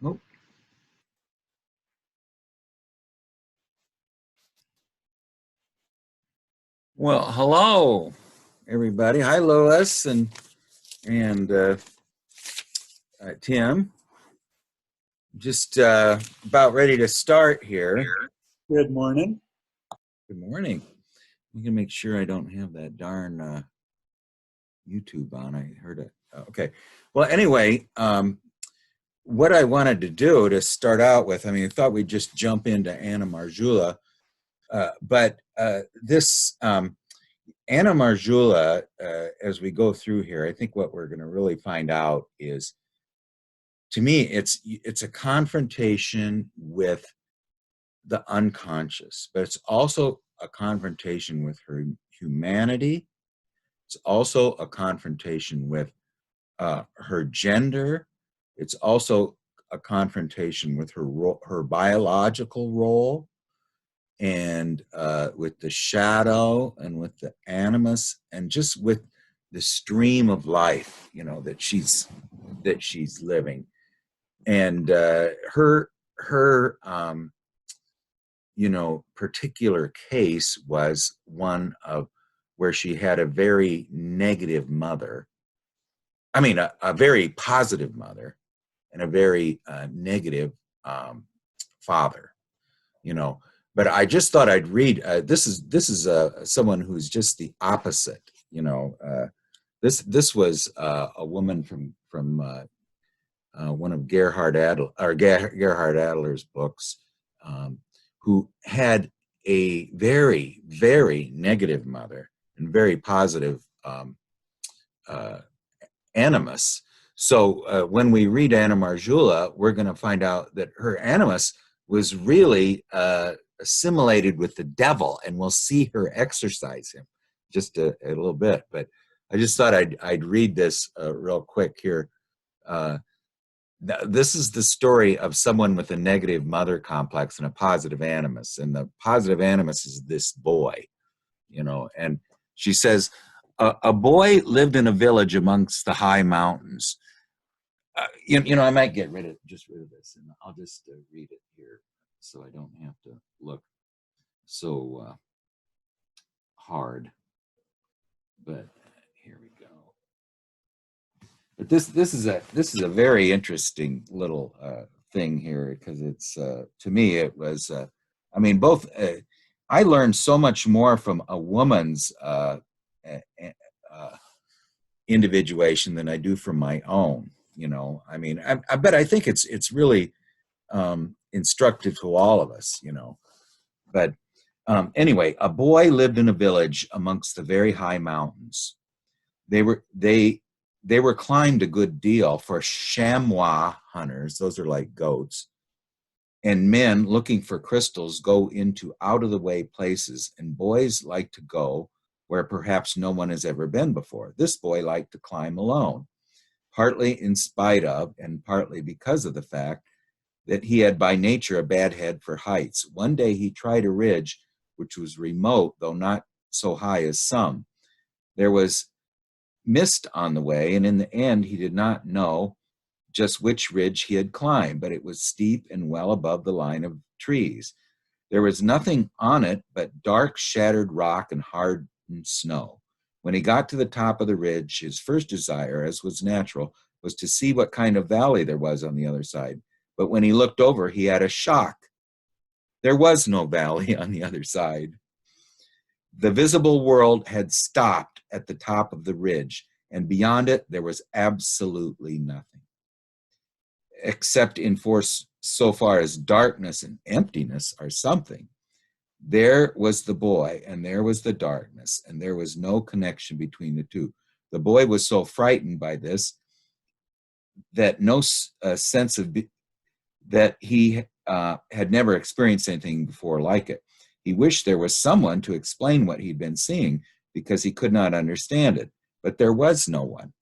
Nope. Well, hello, everybody. Hi, Lois and Tim. Just about ready to start here. Good morning. Good morning. I'm gonna make sure I don't have that darn YouTube on. I heard it. Okay. Well, anyway, what I wanted to do to start out with, I thought we'd just jump into Anna Marjula, but this. Anna Marjula, as we go through here, I think what we're going to really find out is, to me, it's a confrontation with the unconscious, but it's also a confrontation with her humanity. It's also a confrontation with her gender. It's also a confrontation with her biological role, and with the shadow and with the animus and just with the stream of life, that she's living. And her particular case was one of where she had a very negative mother. A very positive mother and a very negative father, But I just thought I'd read. This is someone who's just the opposite. This was a woman from one of Gerhard Adler's books, who had a very, very negative mother and very positive animus. So when we read Anna Marjula, we're going to find out that her animus was really assimilated with the devil, and we'll see her exorcise him just a little bit. But I just thought I'd read this real quick here. This is the story of someone with a negative mother complex and a positive animus, and the positive animus is this boy, and she says, a boy lived in a village amongst the high mountains. I might get rid of this, and I'll just read it here, so I don't have to look so hard. But here we go. But this is a very interesting little thing here, because it's to me it was both. I learned so much more from a woman's individuation than I do from my own. I think it's really instructive to all of us, But anyway, a boy lived in a village amongst the very high mountains. They were climbed a good deal for chamois hunters. Those are like goats. And men looking for crystals go into out-of-the-way places, and boys like to go where perhaps no one has ever been before. This boy liked to climb alone, partly in spite of and partly because of the fact that he had by nature a bad head for heights. One day he tried a ridge which was remote, though not so high as some. There was mist on the way, and in the end he did not know just which ridge he had climbed, but it was steep and well above the line of trees. There was nothing on it but dark, shattered rock and hardened snow. When he got to the top of the ridge, his first desire, as was natural, was to see what kind of valley there was on the other side. But when he looked over, he had a shock. There was no valley on the other side. The visible world had stopped at the top of the ridge, and beyond it there was absolutely nothing, except in force so far as darkness and emptiness are something. There was the boy, and there was the darkness, and there was no connection between the two. The boy was so frightened by this that no sense of that he had never experienced anything before like it. He wished there was someone to explain what he'd been seeing, because he could not understand it, but there was no one.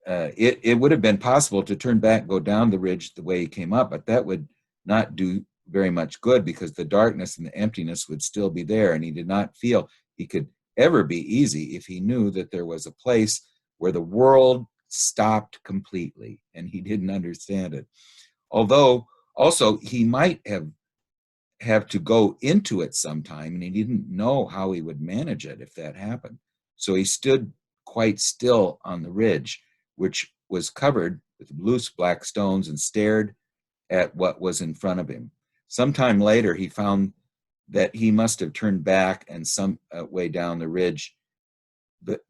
It would have been possible to turn back, go down the ridge the way he came up, but that would not do very much good, because the darkness and the emptiness would still be there, and he did not feel he could ever be easy if he knew that there was a place where the world stopped completely, and he didn't understand it. Although also he might have to go into it sometime, and he didn't know how he would manage it if that happened. So he stood quite still on the ridge, which was covered with loose black stones, and stared at what was in front of him. Sometime later, he found that he must have turned back and some way down the ridge,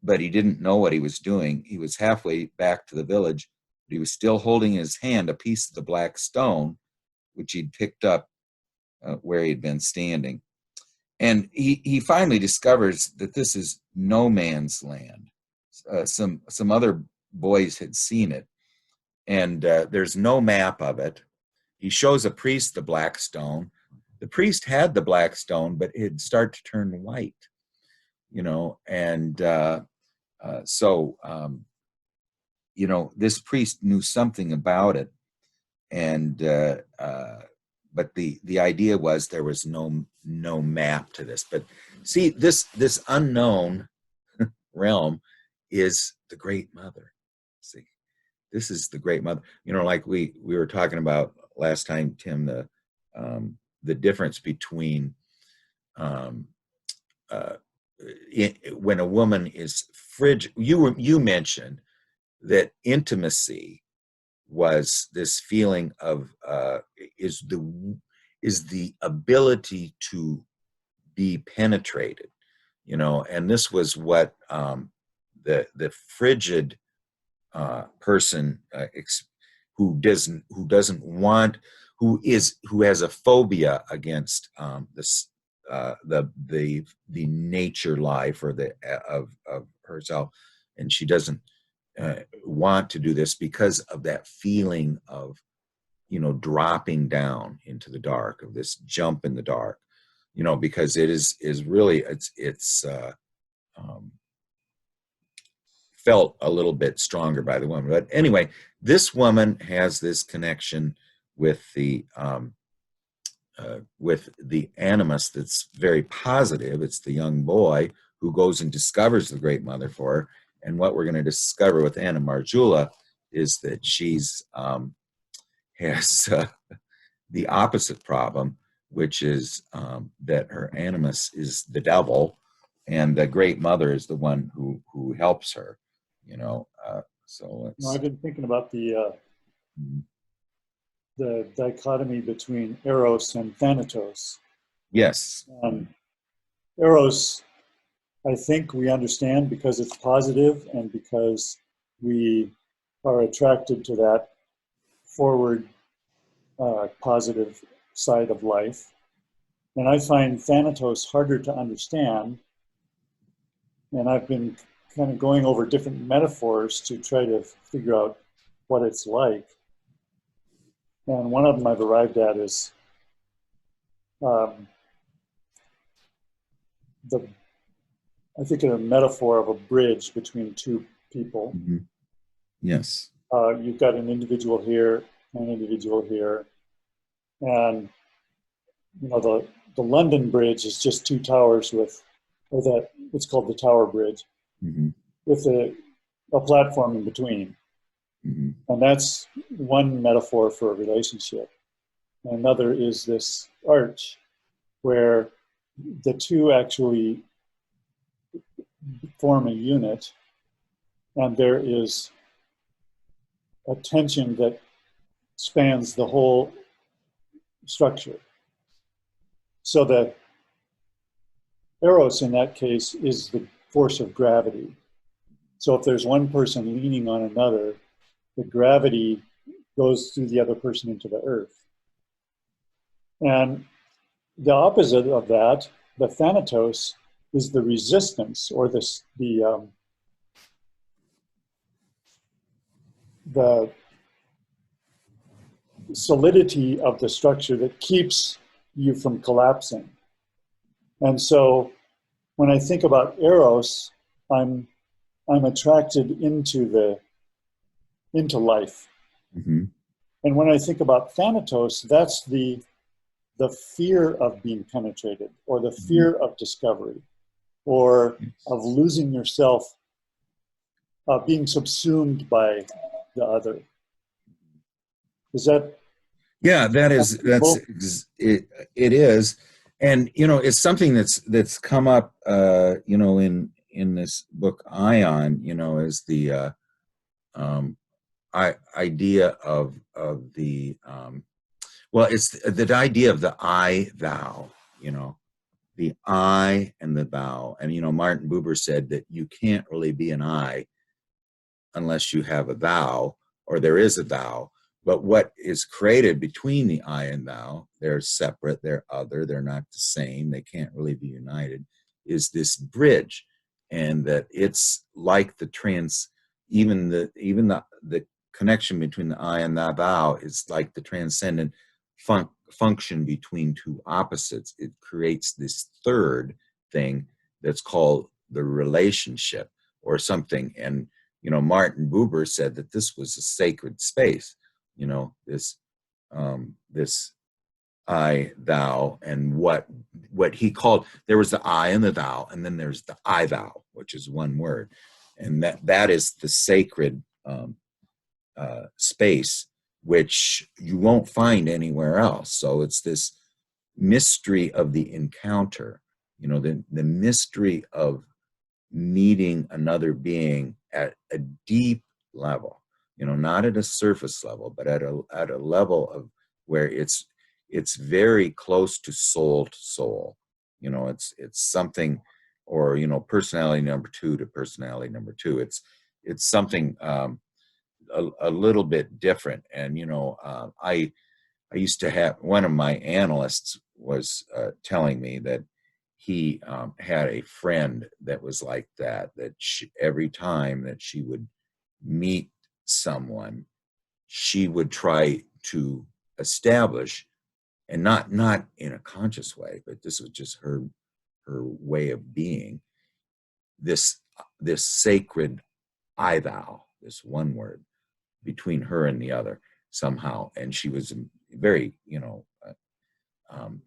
but he didn't know what he was doing. He was halfway back to the village, but he was still holding in his hand a piece of the black stone, which he'd picked up where he'd been standing. And he finally discovers that this is no man's land. Some other boys had seen it, and there's no map of it. He shows a priest the black stone. The priest had the black stone, but it'd start to turn white, and this priest knew something about it, and but the idea was there was no map to this. But see, this unknown realm is the Great Mother. See, this is the Great Mother. Like we were talking about last time, Tim, the difference between when a woman is frigid. You mentioned that intimacy was this feeling of is the ability to be penetrated, and this was what the frigid person who doesn't want, who has a phobia against this the nature life or of herself, and she doesn't want to do this because of that feeling of dropping down into the dark, of this jump in the dark, because it is really it's felt a little bit stronger by the woman. But anyway, this woman has this connection with the animus that's very positive. It's the young boy who goes and discovers the Great Mother for her. And what we're going to discover with Anna Marjula is that she's has the opposite problem, which is that her animus is the devil, and the Great Mother is the one who helps her. So I've been thinking about the dichotomy between Eros and Thanatos. Yes. Eros, I think we understand because it's positive and because we are attracted to that forward, positive side of life. And I find Thanatos harder to understand. And I've been kind of going over different metaphors to try to figure out what it's like. And one of them I've arrived at is I think a metaphor of a bridge between two people. Mm-hmm. Yes. You've got an individual here, an individual here. And, the London Bridge is just two towers it's called the Tower Bridge, mm-hmm. with a platform in between. Mm-hmm. And that's one metaphor for a relationship. Another is this arch where the two actually form a unit, and there is a tension that spans the whole structure. So the Eros in that case is the force of gravity. So if there's one person leaning on another, the gravity goes through the other person into the earth. And the opposite of that, the Thanatos, is the resistance, or the solidity of the structure that keeps you from collapsing. And so when I think about Eros, I'm attracted into life. Mm-hmm. And when I think about Thanatos, that's the fear of being penetrated, or the fear of discovery, or of losing yourself being subsumed by the other. Is that Yeah, possible? it. It is, and it's something that's come up, in this book, Ion. Is the um, idea of the well, it's the idea of the I thou. You know, the I and the thou, and Martin Buber said that you can't really be an I unless you have a thou, or there is a thou. But what is created between the I and thou, they're separate, they're other, they're not the same, they can't really be united, is this bridge. And that it's like even the connection between the I and the thou is like the transcendent function between two opposites. It creates this third thing that's called the relationship or something. And Martin Buber said that this was a sacred space. This I thou, and what he called, there was the I and the thou, and then there's the I thou, which is one word, and that is the sacred space, which you won't find anywhere else. So it's this mystery of the encounter, the mystery of meeting another being at a deep level, not at a surface level, but at a level of where it's very close to soul. It's something, or personality number two to personality number two. It's something a little bit different. And I used to have, one of my analysts was telling me that he had a friend that was like that every time that she would meet someone, she would try to establish, and not in a conscious way, but this was just her way of being, this sacred I thou, this one word between her and the other somehow. And she was very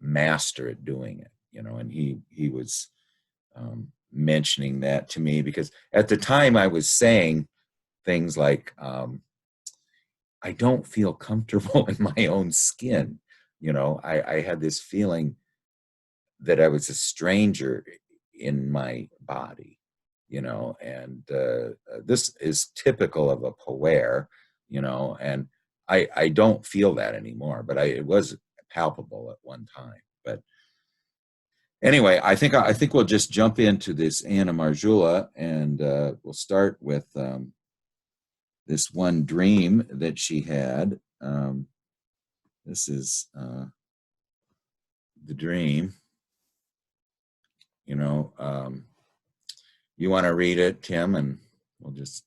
master at doing it, and he was mentioning that to me, because at the time I was saying things like, I don't feel comfortable in my own skin. I had this feeling that I was a stranger in my body, and this is typical of a poer, and I don't feel that anymore, but it was palpable at one time. But anyway, I think we'll just jump into this Anna Marjula, and we'll start with this one dream that she had. This is the dream. You want to read it, Tim, and we'll just,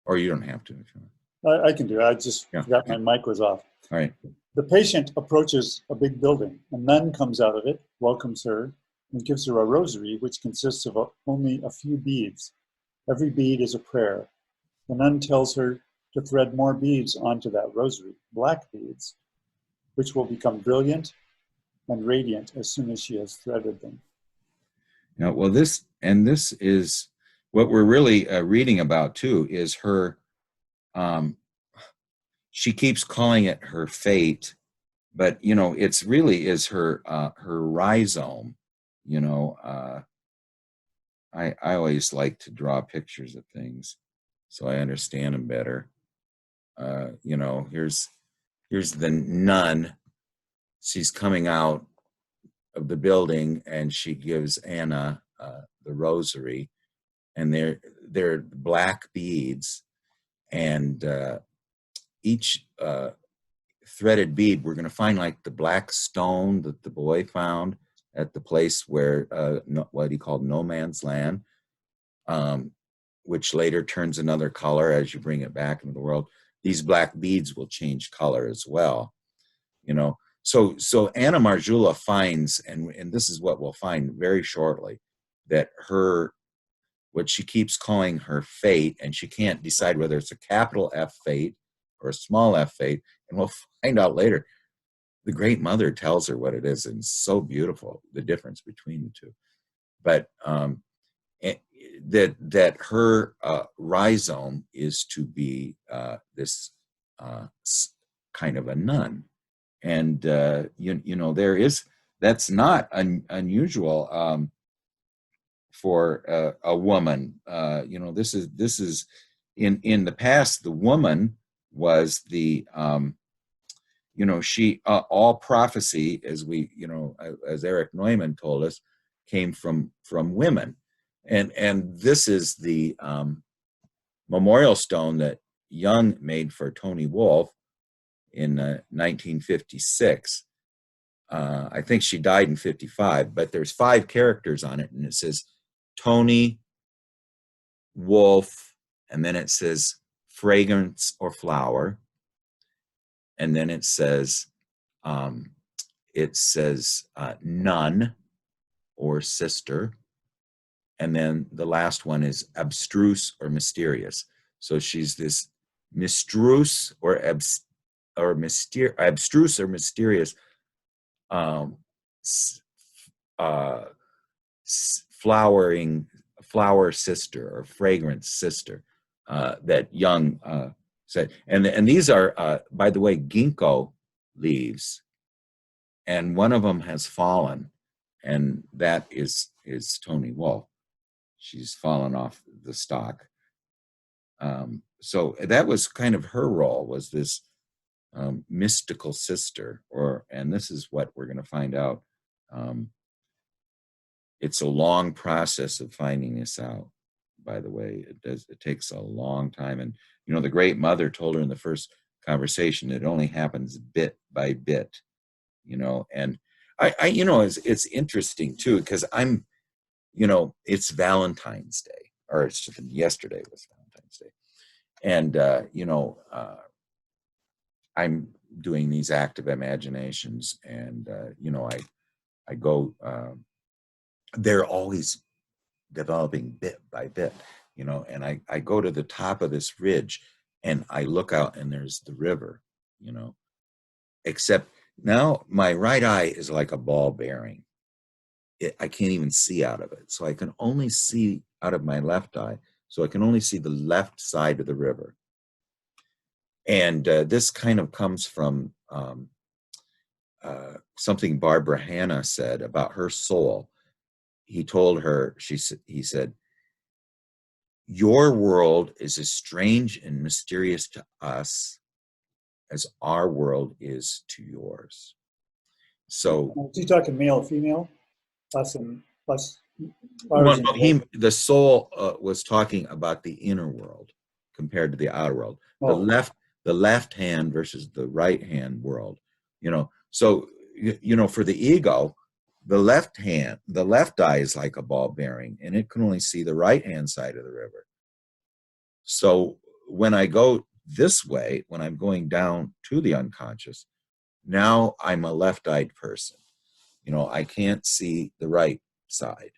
or you don't have to if you want. I can do it. I just forgot okay. my mic was off. All right. The patient approaches a big building. A nun comes out of it, welcomes her, and gives her a rosary, which consists of only a few beads. Every bead is a prayer. The nun tells her to thread more beads onto that rosary, black beads, which will become brilliant and radiant as soon as she has threaded them. Now, well, this is what we're really reading about too, is her, she keeps calling it her fate, but it's really is her rhizome. I always like to draw pictures of things so I understand them better. Here's the nun. She's coming out of the building, and she gives Anna the rosary, and they're black beads, and each threaded bead, we're going to find like the black stone that the boy found at the place where what he called no man's land, which later turns another color as you bring it back into the world. These black beads will change color as well. So Anna Marjula finds, and this is what we'll find very shortly, that what she keeps calling her fate, and she can't decide whether it's a capital F fate or a small f fate, and we'll find out later. The Great Mother tells her what it is, and it's so beautiful, the difference between the two. But that her rhizome is to be this kind of a nun, and that's not unusual for a woman. This is in the past, the woman was the she all prophecy, as we as Eric Neumann told us, came from women, and this is the memorial stone that Jung made for Toni Wolff in 1956. I think she died in 55, but there's 5 characters on it, and it says Toni Wolff, and then it says fragrance or flower, and then it says nun or sister, and then the last one is abstruse or mysterious. So she's this mistruse or abstruse or mysterious flower sister or fragrance sister that Jung said. And these are, by the way, ginkgo leaves, and one of them has fallen, and that is Toni Wolff. She's fallen off the stalk. So that was kind of her role, was this mystical sister, and this is what we're going to find out. It's a long process of finding this out, by the way. It takes a long time. And, the Great Mother told her in the first conversation, it only happens bit by bit, and I it's interesting too, because it's Valentine's Day, or it's just yesterday was Valentine's Day. And, I'm doing these active imaginations, and, I go, they're always developing bit by bit, and I go to the top of this ridge, and I look out, and there's the river, except now my right eye is like a ball bearing. I can't even see out of it. So I can only see out of my left eye. So I can only see the left side of the river. And this kind of comes from something Barbara Hanna said about her soul. He told her, he said, your world is as strange and mysterious to us as our world is to yours. So, is he talking male or female? Us and us. Well, the soul was talking about the inner world compared to the outer world. The left hand versus the right hand world. So for the ego, the left eye is like a ball bearing, and it can only see the right hand side of the river. So when I go this way, when I'm going down to the unconscious, now I'm a left-eyed person. I can't see the right side.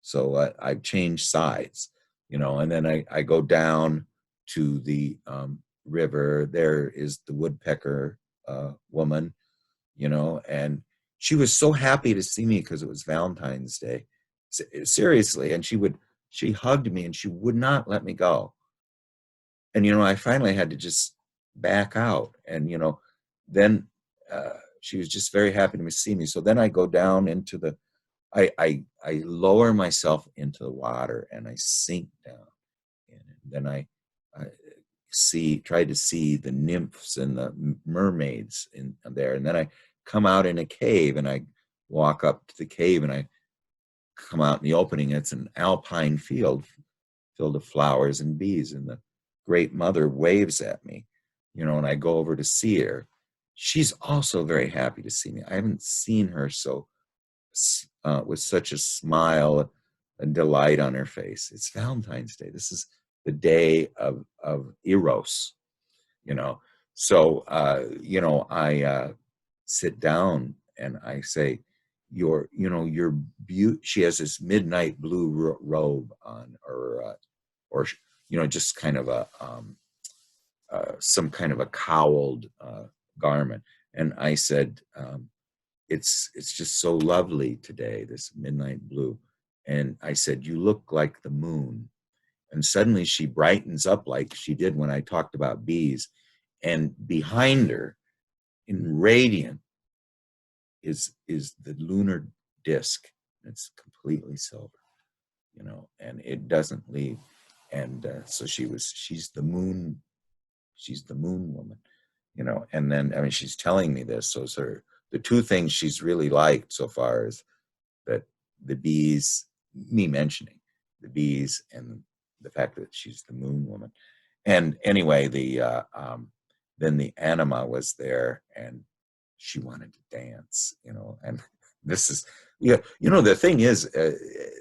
So I've changed sides, and then I go down to the river. There is the woodpecker woman, and she was so happy to see me because it was Valentine's Day. Seriously. And she hugged me, and she would not let me go. And, I finally had to just back out. And, then she was just very happy to see me. So then I go down into I lower myself into the water, and I sink down. And then I try to see the nymphs and the mermaids in there. And then I come out in a cave, and I walk up to the cave, and I come out in the opening. It's an alpine field filled with flowers and bees, and the Great Mother waves at me, and I go over to see her. She's also very happy to see me. I haven't seen her so with such a smile and delight on her face. It's Valentine's Day. This is the day of Eros, So, I sit down, and I say, your beauty. She has this midnight blue robe on, or just kind of a some kind of a cowled garment. And I said, it's just so lovely today, this midnight blue. And I said, you look like the moon. And suddenly she brightens up like she did when I talked about bees. And behind her, in radiant, is the lunar disk. It's completely silver, and it doesn't leave. And so she's the moon. She's the moon woman, And then, I mean, she's telling me this. So the two things she's really liked so far is that the bees, me mentioning the bees, and the fact that she's the moon woman. And anyway, then the anima was there, and she wanted to dance, and this is, yeah, the thing is,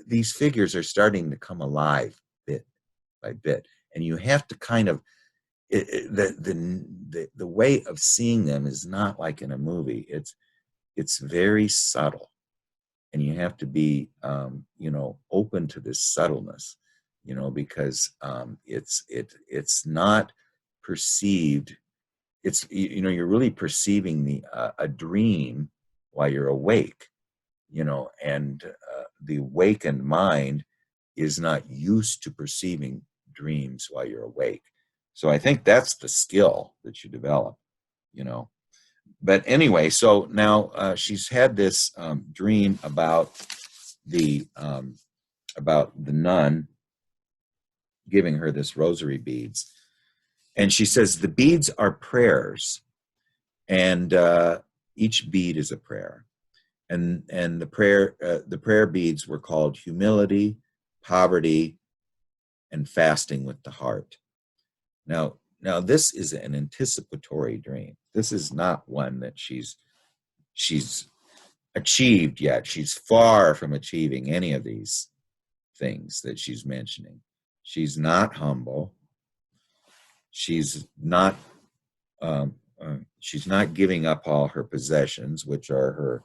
these figures are starting to come alive bit by bit, and you have to kind of, the way of seeing them is not like in a movie. It's very subtle, and you have to be open to this subtleness, because it's not perceived. It's, you're really perceiving a dream while you're awake, and the awakened mind is not used to perceiving dreams while you're awake. So I think that's the skill that you develop, you know. But anyway, so now she's had this dream the about the nun giving her this rosary beads, and she says the beads are prayers, and each bead is a prayer, and the prayer beads were called humility, poverty, and fasting with the heart. Now this is an anticipatory dream. This is not one that she's achieved yet. She's far from achieving any of these things that she's mentioning. She's not humble. She's not giving up all her possessions, which are her,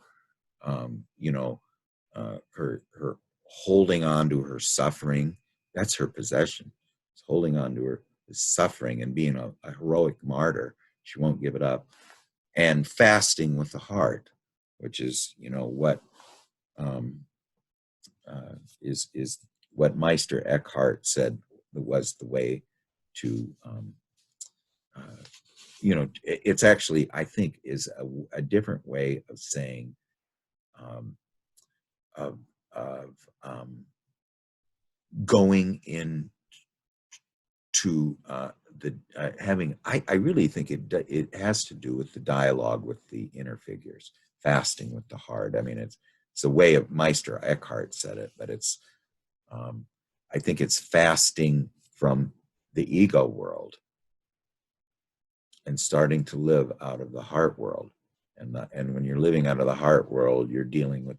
her holding on to her suffering. That's her possession. It's holding on to her suffering and being a heroic martyr. She won't give it up. And fasting with the heart, which is, what is what Meister Eckhart said was the way to, it's actually, I think, is a different way of saying, of going in to the having. I really think it has to do with the dialogue with the inner figures, fasting with the heart. I mean, it's a way of, Meister Eckhart said it, but it's I think it's fasting from the ego world and starting to live out of the heart world. And when you're living out of the heart world, you're dealing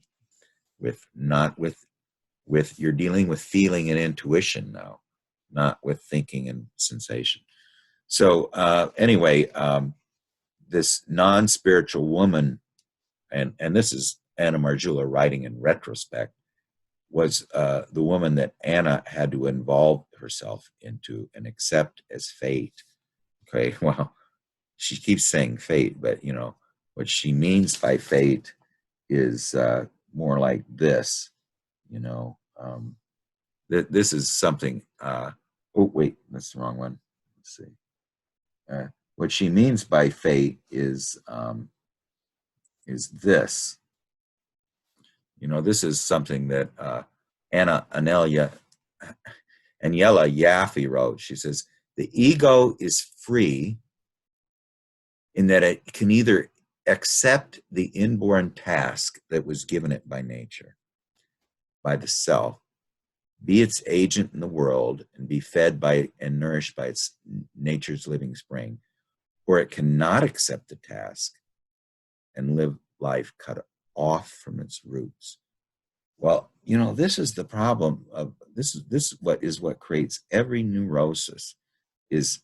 you're dealing with feeling and intuition now, not with thinking and sensation. So anyway, this non-spiritual woman, and this is Anna Marjula writing in retrospect, was the woman that Anna had to involve herself into and accept as fate. Okay, well, she keeps saying fate, but what she means by fate is more like this. This is something. Oh wait, that's the wrong one. Let's see. What she means by fate is this. This is something that Agnella Yaffe wrote. She says, the ego is free in that it can either accept the inborn task that was given it by nature, by the self, be its agent in the world, and be fed by and nourished by its nature's living spring, or it cannot accept the task and live life cut off from its roots. Well, this is the problem of this is what creates every neurosis, is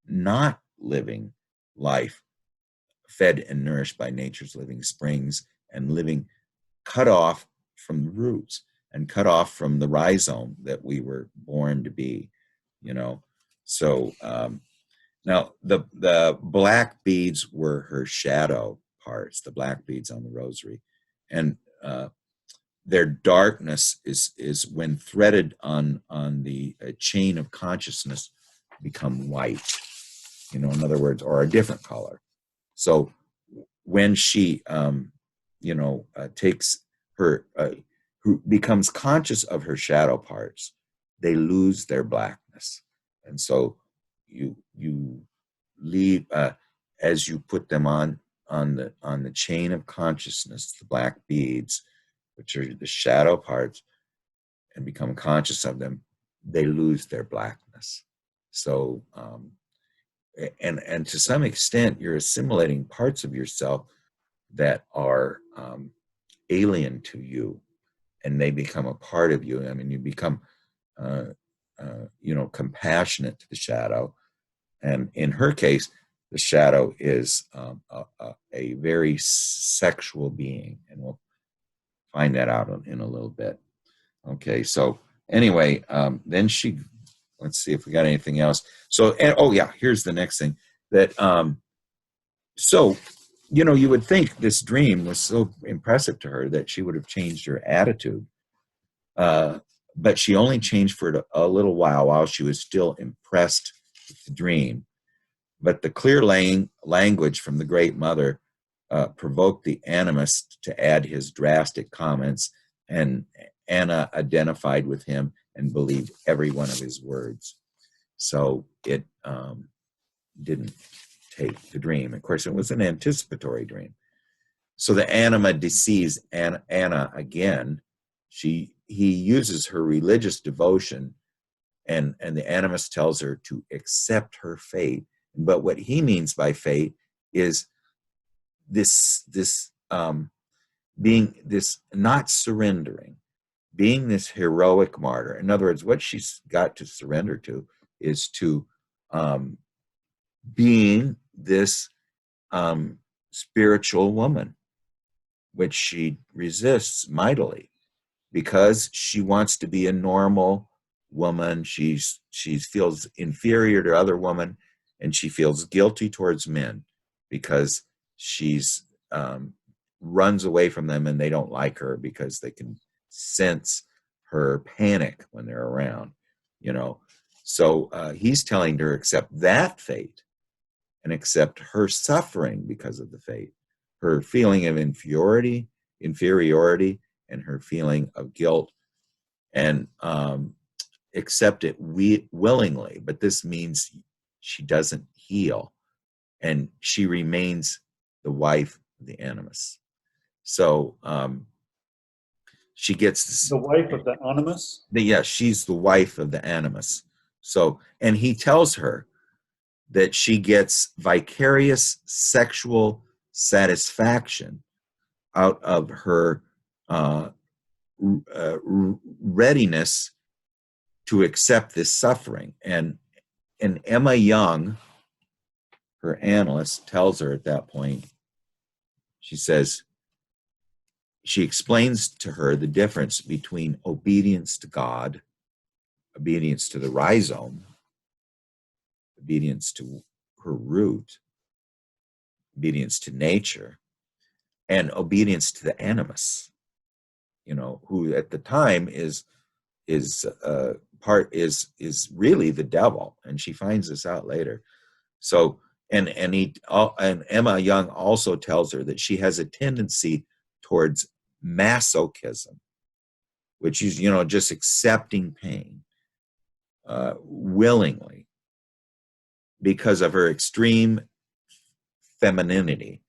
not living life fed and nourished by nature's living springs and living cut off from the roots and cut off from the rhizome that we were born to be, So now the black beads were her shadow parts, the black beads on the rosary. And their darkness is when threaded on the chain of consciousness, become white. In other words, or a different color. So when she, takes her, who becomes conscious of her shadow parts, they lose their blackness, and so you leave as you put them on the chain of consciousness, the black beads, which are the shadow parts, and become conscious of them, they lose their blackness. So, and to some extent, you're assimilating parts of yourself that are alien to you, and they become a part of you. I mean, you become, compassionate to the shadow. And in her case, the shadow is a very sexual being, and we'll find that out in a little bit. Okay, so anyway, then let's see if we got anything else. So, oh yeah, here's the next thing that, so, you would think this dream was so impressive to her that she would have changed her attitude. But she only changed for a little while she was still impressed with the dream. But the clear language from the Great Mother provoked the Animus to add his drastic comments, and Anna identified with him and believed every one of his words. So it didn't take the dream. Of course, it was an anticipatory dream. So the anima deceives Anna again. He uses her religious devotion, and the animus tells her to accept her fate. But what he means by fate is this being this not surrendering, being this heroic martyr. In other words, what she's got to surrender to is to being this spiritual woman, which she resists mightily because she wants to be a normal woman. She feels inferior to other women, and she feels guilty towards men because she's runs away from them, and they don't like her because they can sense her panic when they're around. So he's telling her accept that fate and accept her suffering because of the fate, her feeling of inferiority, and her feeling of guilt, and accept it willingly. But this means she doesn't heal, and she remains the wife of the Animus. So she gets this, The wife of the Animus? yes, she's the wife of the Animus. So, and he tells her that she gets vicarious sexual satisfaction out of her readiness to accept this suffering. And Emma Young, her analyst, tells her at that point, she explains to her the difference between obedience to God, obedience to the rhizome, obedience to her root, obedience to nature, and obedience to the animus, who at the time is really the devil, and she finds this out later. So and Emma Young also tells her that she has a tendency towards masochism, which is just accepting pain willingly because of her extreme femininity.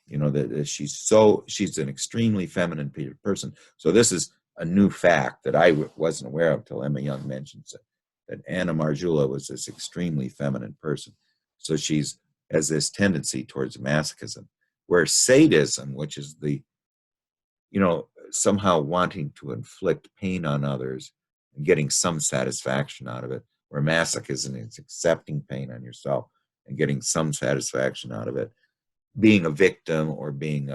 That she's an extremely feminine person. So this is a new fact that I wasn't aware of till Emma Young mentions it, that Anna Marjula was this extremely feminine person. So she's has this tendency towards masochism, where sadism, which is the, somehow wanting to inflict pain on others and getting some satisfaction out of it, where masochism is accepting pain on yourself and getting some satisfaction out of it, being a victim or being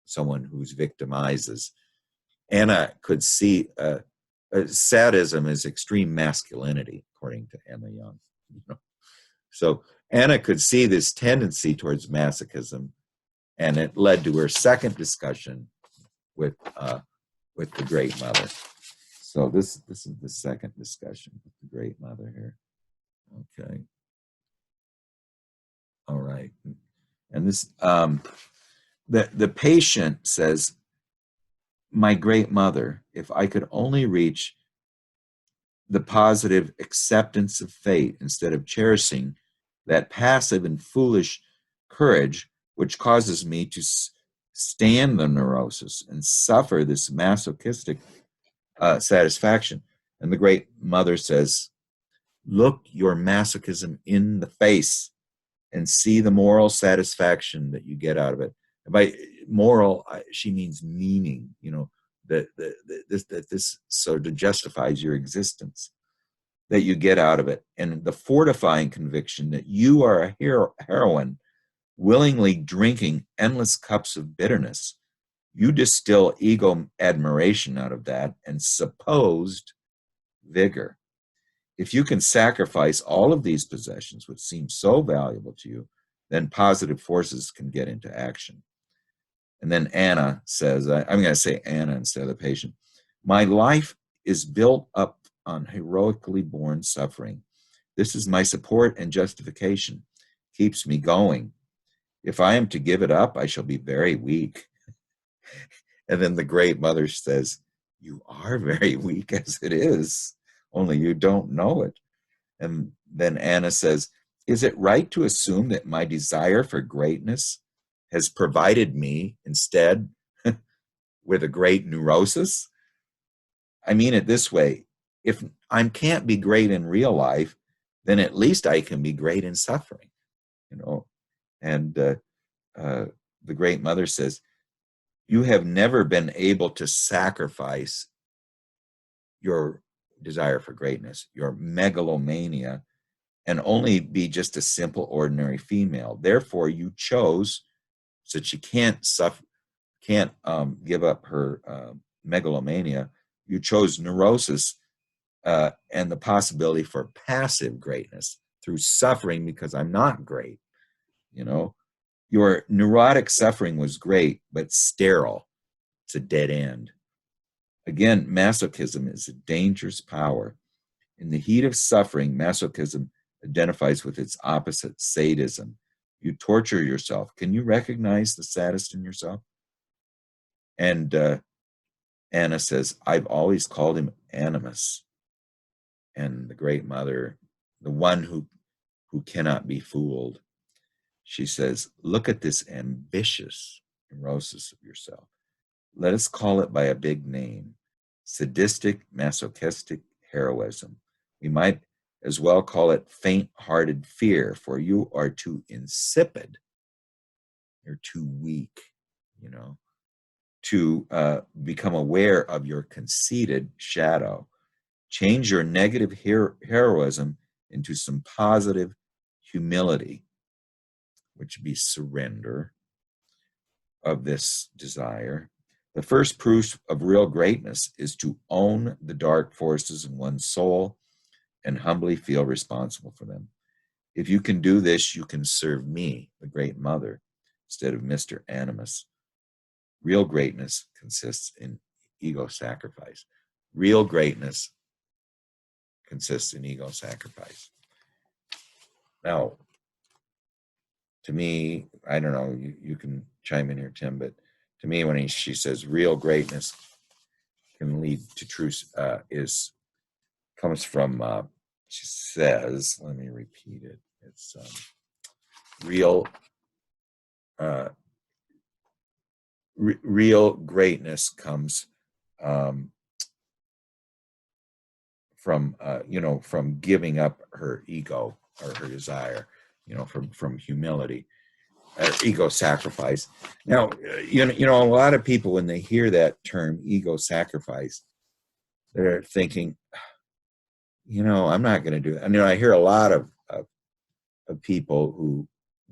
someone who's victimizes. Anna could see sadism as extreme masculinity, according to Emma Young. So Anna could see this tendency towards masochism, and it led to her second discussion with with the Great Mother. So this is the second discussion with the Great Mother here. Okay. All right. And this the patient says, my Great Mother, if I could only reach the positive acceptance of fate instead of cherishing that passive and foolish courage which causes me to stand the neurosis and suffer this masochistic satisfaction. And the Great Mother says, look your masochism in the face and see the moral satisfaction that you get out of it. And by moral, she means meaning, that this sort of justifies your existence, that you get out of it. And the fortifying conviction that you are a heroine willingly drinking endless cups of bitterness. You distill ego admiration out of that and supposed vigor. If you can sacrifice all of these possessions, which seem so valuable to you, then positive forces can get into action. And then Anna says, I'm going to say Anna instead of the patient, my life is built up on heroically borne suffering. This is my support and justification, keeps me going. If I am to give it up, I shall be very weak. And then the Great Mother says, you are very weak as it is, only you don't know it. And then Anna says, is it right to assume that my desire for greatness has provided me instead with a great neurosis? I mean it this way. If I can't be great in real life, then at least I can be great in suffering, And the Great Mother says, you have never been able to sacrifice your desire for greatness, your megalomania, and only be just a simple, ordinary female. Therefore, you chose, so she can't give up her megalomania. You chose neurosis and the possibility for passive greatness through suffering because I'm not great. Your neurotic suffering was great, but sterile. It's a dead end. Again, masochism is a dangerous power. In the heat of suffering, masochism identifies with its opposite, sadism. You torture yourself. Can you recognize the sadist in yourself? And Anna says, I've always called him Animus. And the Great Mother, the one who cannot be fooled, she says, look at this ambitious neurosis of yourself. Let us call it by a big name, sadistic, masochistic heroism. We might as well call it faint-hearted fear, for you are too insipid. You're too weak, to become aware of your conceited shadow. Change your negative heroism into some positive humility, which would be surrender of this desire. The first proof of real greatness is to own the dark forces in one's soul and humbly feel responsible for them. If you can do this, you can serve me, the Great Mother, instead of Mr. Animus. Real greatness consists in ego sacrifice. Real greatness consists in ego sacrifice. Now, to me, I don't know, you can chime in here, Tim, but to me, when she says real greatness can lead to truth, comes from, she says, let me repeat it. It's real greatness comes from giving up her ego or her desire, from humility, ego sacrifice. Now, a lot of people, when they hear that term ego sacrifice, they're thinking, I'm not going to do that. I hear a lot of people who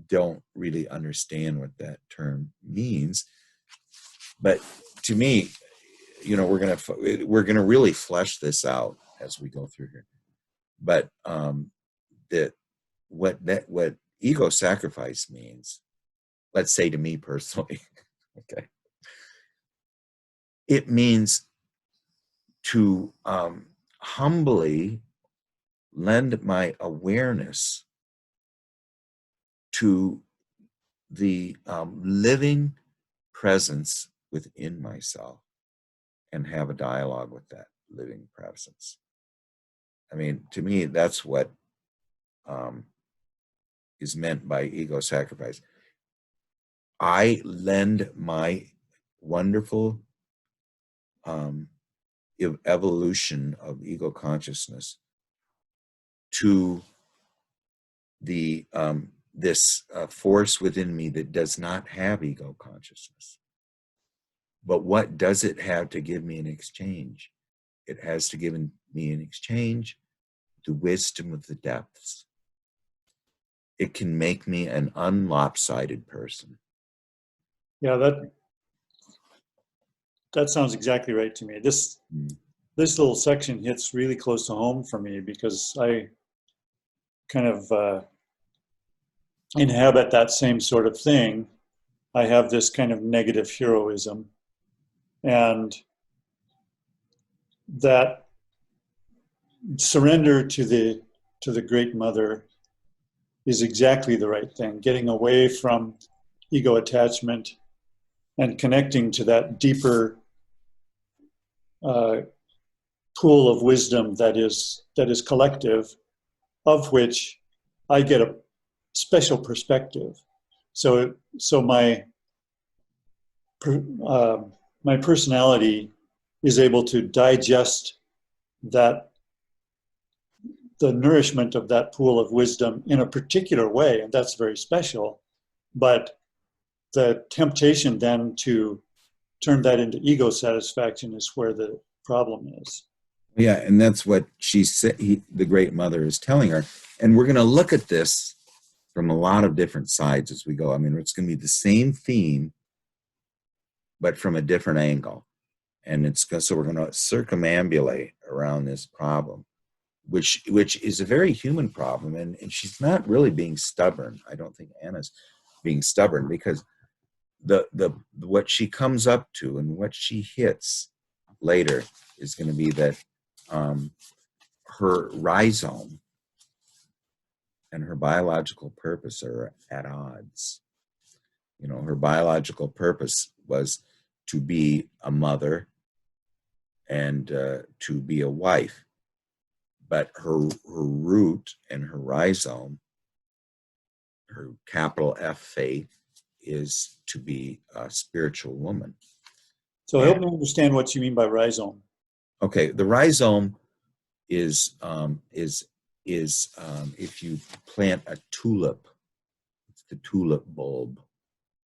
don't really understand what that term means. But to me, we're gonna really flesh this out as we go through here. But what ego sacrifice means, let's say to me personally, okay, it means to humbly lend my awareness to the living presence within myself and have a dialogue with that living presence. I mean, to me, that's what is meant by ego sacrifice. I lend my wonderful evolution of ego consciousness to the this force within me that does not have ego consciousness. But what does it have to give me in exchange? It has to give me in exchange the wisdom of the depths. It can make me an unlopsided person. Yeah, that sounds exactly right to me. This little section hits really close to home for me because I kind of inhabit that same sort of thing. I have this kind of negative heroism, and that surrender to the Great Mother is exactly the right thing. Getting away from ego attachment and connecting to that deeper pool of wisdom that is collective, of which I get a special perspective. So my personality is able to digest that, the nourishment of that pool of wisdom in a particular way, and that's very special. But the temptation then to turn that into ego satisfaction is where the problem is. Yeah, and that's what she said. The Great Mother is telling her, and we're going to look at this from a lot of different sides as we go. I mean, it's going to be the same theme, but from a different angle, and so we're going to circumambulate around this problem, which is a very human problem, and she's not really being stubborn. I don't think Anna's being stubborn, because the what she comes up to and what she hits later is going to be that her rhizome and her biological purpose are at odds. You know, her biological purpose was to be a mother and to be a wife, but her root and her rhizome, her capital F faith, is to be a spiritual woman. So help me understand what you mean by rhizome. Okay, the rhizome is if you plant a tulip, it's the tulip bulb.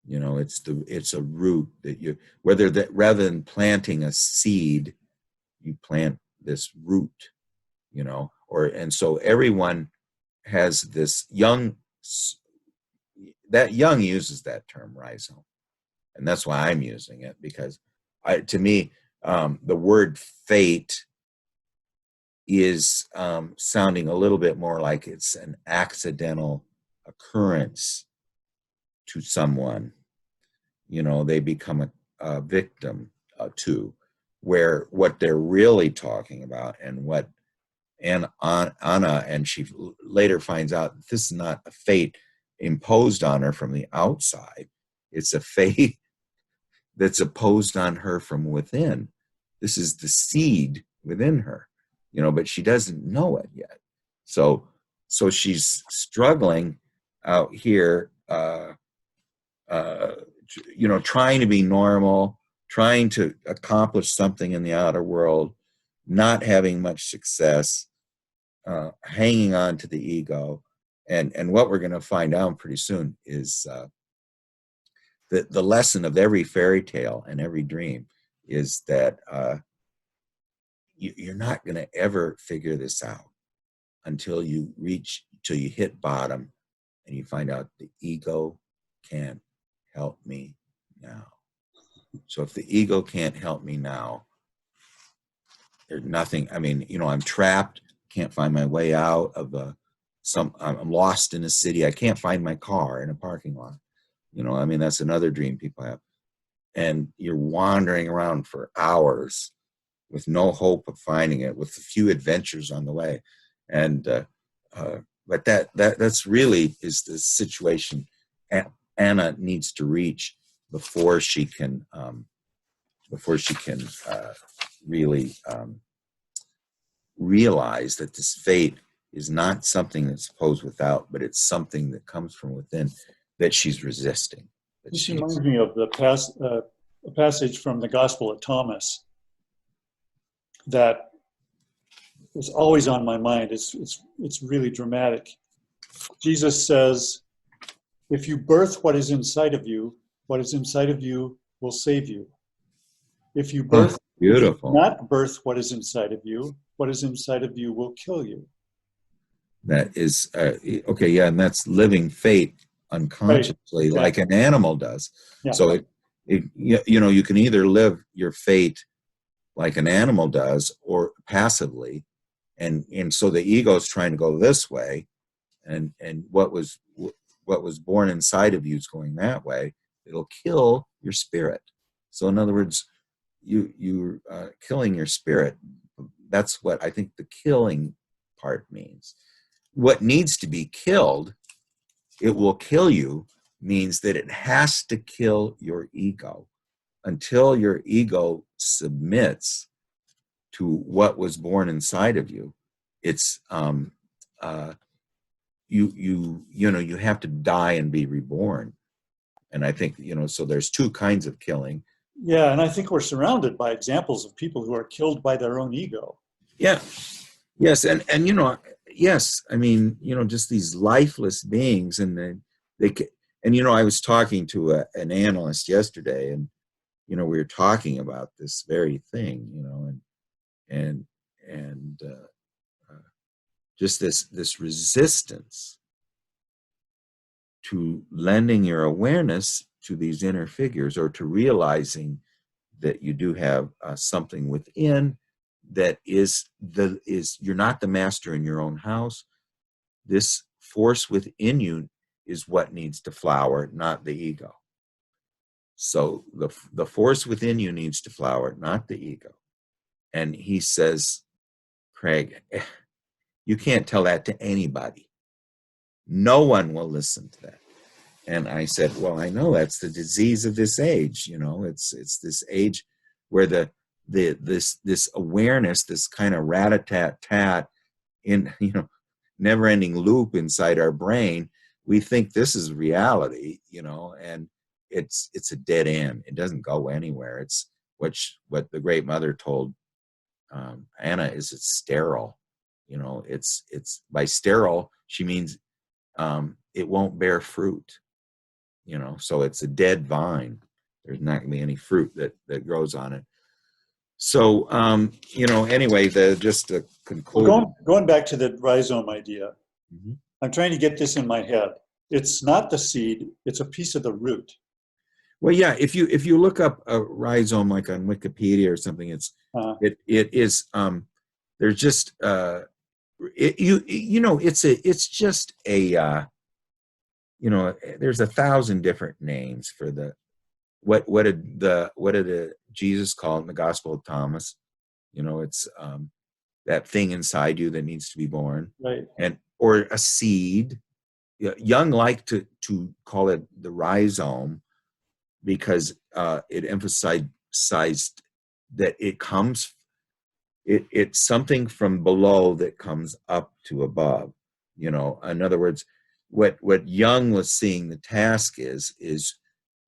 You know, it's a root that you, rather than planting a seed, you plant this root. You know, and so everyone has this young uses that term rhizome, and that's why I'm using it, because to me the word fate is sounding a little bit more like it's an accidental occurrence to someone. You know, they become a victim to, where what they're really talking about, and what Anna, and she later finds out this is not a fate imposed on her from the outside. It's a fate that's imposed on her from within. This is the seed within her, you know, but she doesn't know it yet. So she's struggling out here, you know, trying to be normal, trying to accomplish something in the outer world, not having much success, hanging on to the ego. And what we're going to find out pretty soon is the lesson of every fairy tale and every dream is that you're not going to ever figure this out until you hit bottom and you find out the ego can't help me now. So if the ego can't help me now, there's nothing. I mean, you know, I'm trapped, can't find my way out of I'm lost in a city. I can't find my car in a parking lot. You know, I mean, that's another dream people have. And you're wandering around for hours with no hope of finding it, with a few adventures on the way. And but that's really is the situation Anna needs to reach before she can really realize that this fate is not something that's posed without, but it's something that comes from within that she's resisting. This reminds me of a passage from the Gospel of Thomas that is always on my mind. It's really dramatic. Jesus says, if you birth what is inside of you, what is inside of you will save you. If you birth, beautiful. If you not birth what is inside of you, what is inside of you will kill you. That is, okay, yeah, and that's living fate unconsciously, right. like an animal does. Yeah. So, you can either live your fate like an animal does or passively, and so the ego is trying to go this way, and what was born inside of you is going that way. It'll kill your spirit. So in other words, you're killing your spirit. That's what I think the killing part means. What needs to be killed, it will kill you, means that it has to kill your ego. Until your ego submits to what was born inside of you, it's you have to die and be reborn. And I think, so there's two kinds of killing. Yeah, and I think we're surrounded by examples of people who are killed by their own ego. Yeah. Yes, and yes, I mean, just these lifeless beings, and I was talking to an analyst yesterday, and we were talking about this very thing, and just this resistance to lending your awareness to these inner figures, or to realizing that you do have something within that is you're not the master in your own house. This force within you is what needs to flower, not the ego. So the force within you needs to flower, not the ego. And he says, Craig, you can't tell that to anybody. No one will listen to that. And I said, well, I know that's the disease of this age. It's this age where this awareness, this kind of rat-a-tat-tat in, never-ending loop inside our brain, we think this is reality, and it's a dead end. It doesn't go anywhere. It's what the Great Mother told Anna is it's sterile. It's by sterile, she means it won't bear fruit. So it's a dead vine. There's not going to be any fruit that grows on it. So, anyway, just to conclude. Well, going back to the rhizome idea, mm-hmm. I'm trying to get this in my head. It's not the seed, it's a piece of the root. Well, yeah, if you look up a rhizome, like on Wikipedia or something, it is, there's just, it's just a, there's 1,000 different names for what did Jesus call it in the Gospel of Thomas? It's that thing inside you that needs to be born, right? Or a seed. Jung liked to call it the rhizome because it emphasized that it's something from below that comes up to above. In other words, what Jung was seeing the task is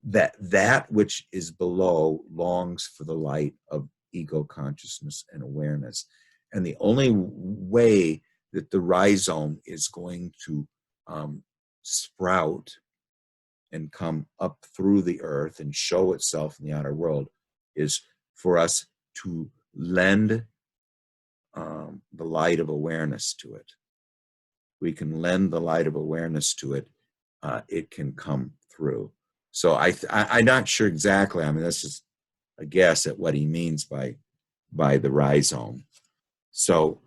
that which is below longs for the light of ego consciousness and awareness. And the only way that the rhizome is going to sprout and come up through the earth and show itself in the outer world is for us to lend the light of awareness to it. We can lend the light of awareness to it. It can come through. So I'm not sure exactly. I mean, that's just a guess at what he means by the rhizome. So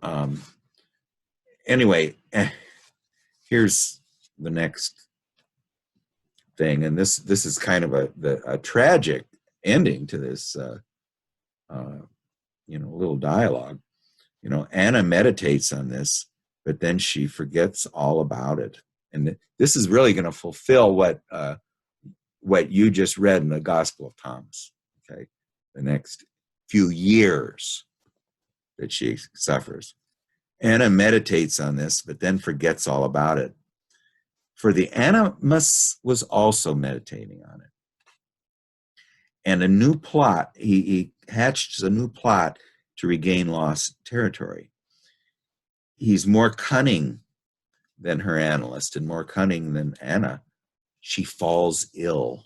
anyway, here's the next thing, and this is kind of a tragic ending to this little dialogue. Anna meditates on this, but then she forgets all about it. And this is really going to fulfill what you just read in the Gospel of Thomas. Okay, the next few years that she suffers. Anna meditates on this, but then forgets all about it. For the Animus was also meditating on it. And a new plot, he hatched a new plot to regain lost territory. He's more cunning than her analyst and more cunning than Anna. She falls ill,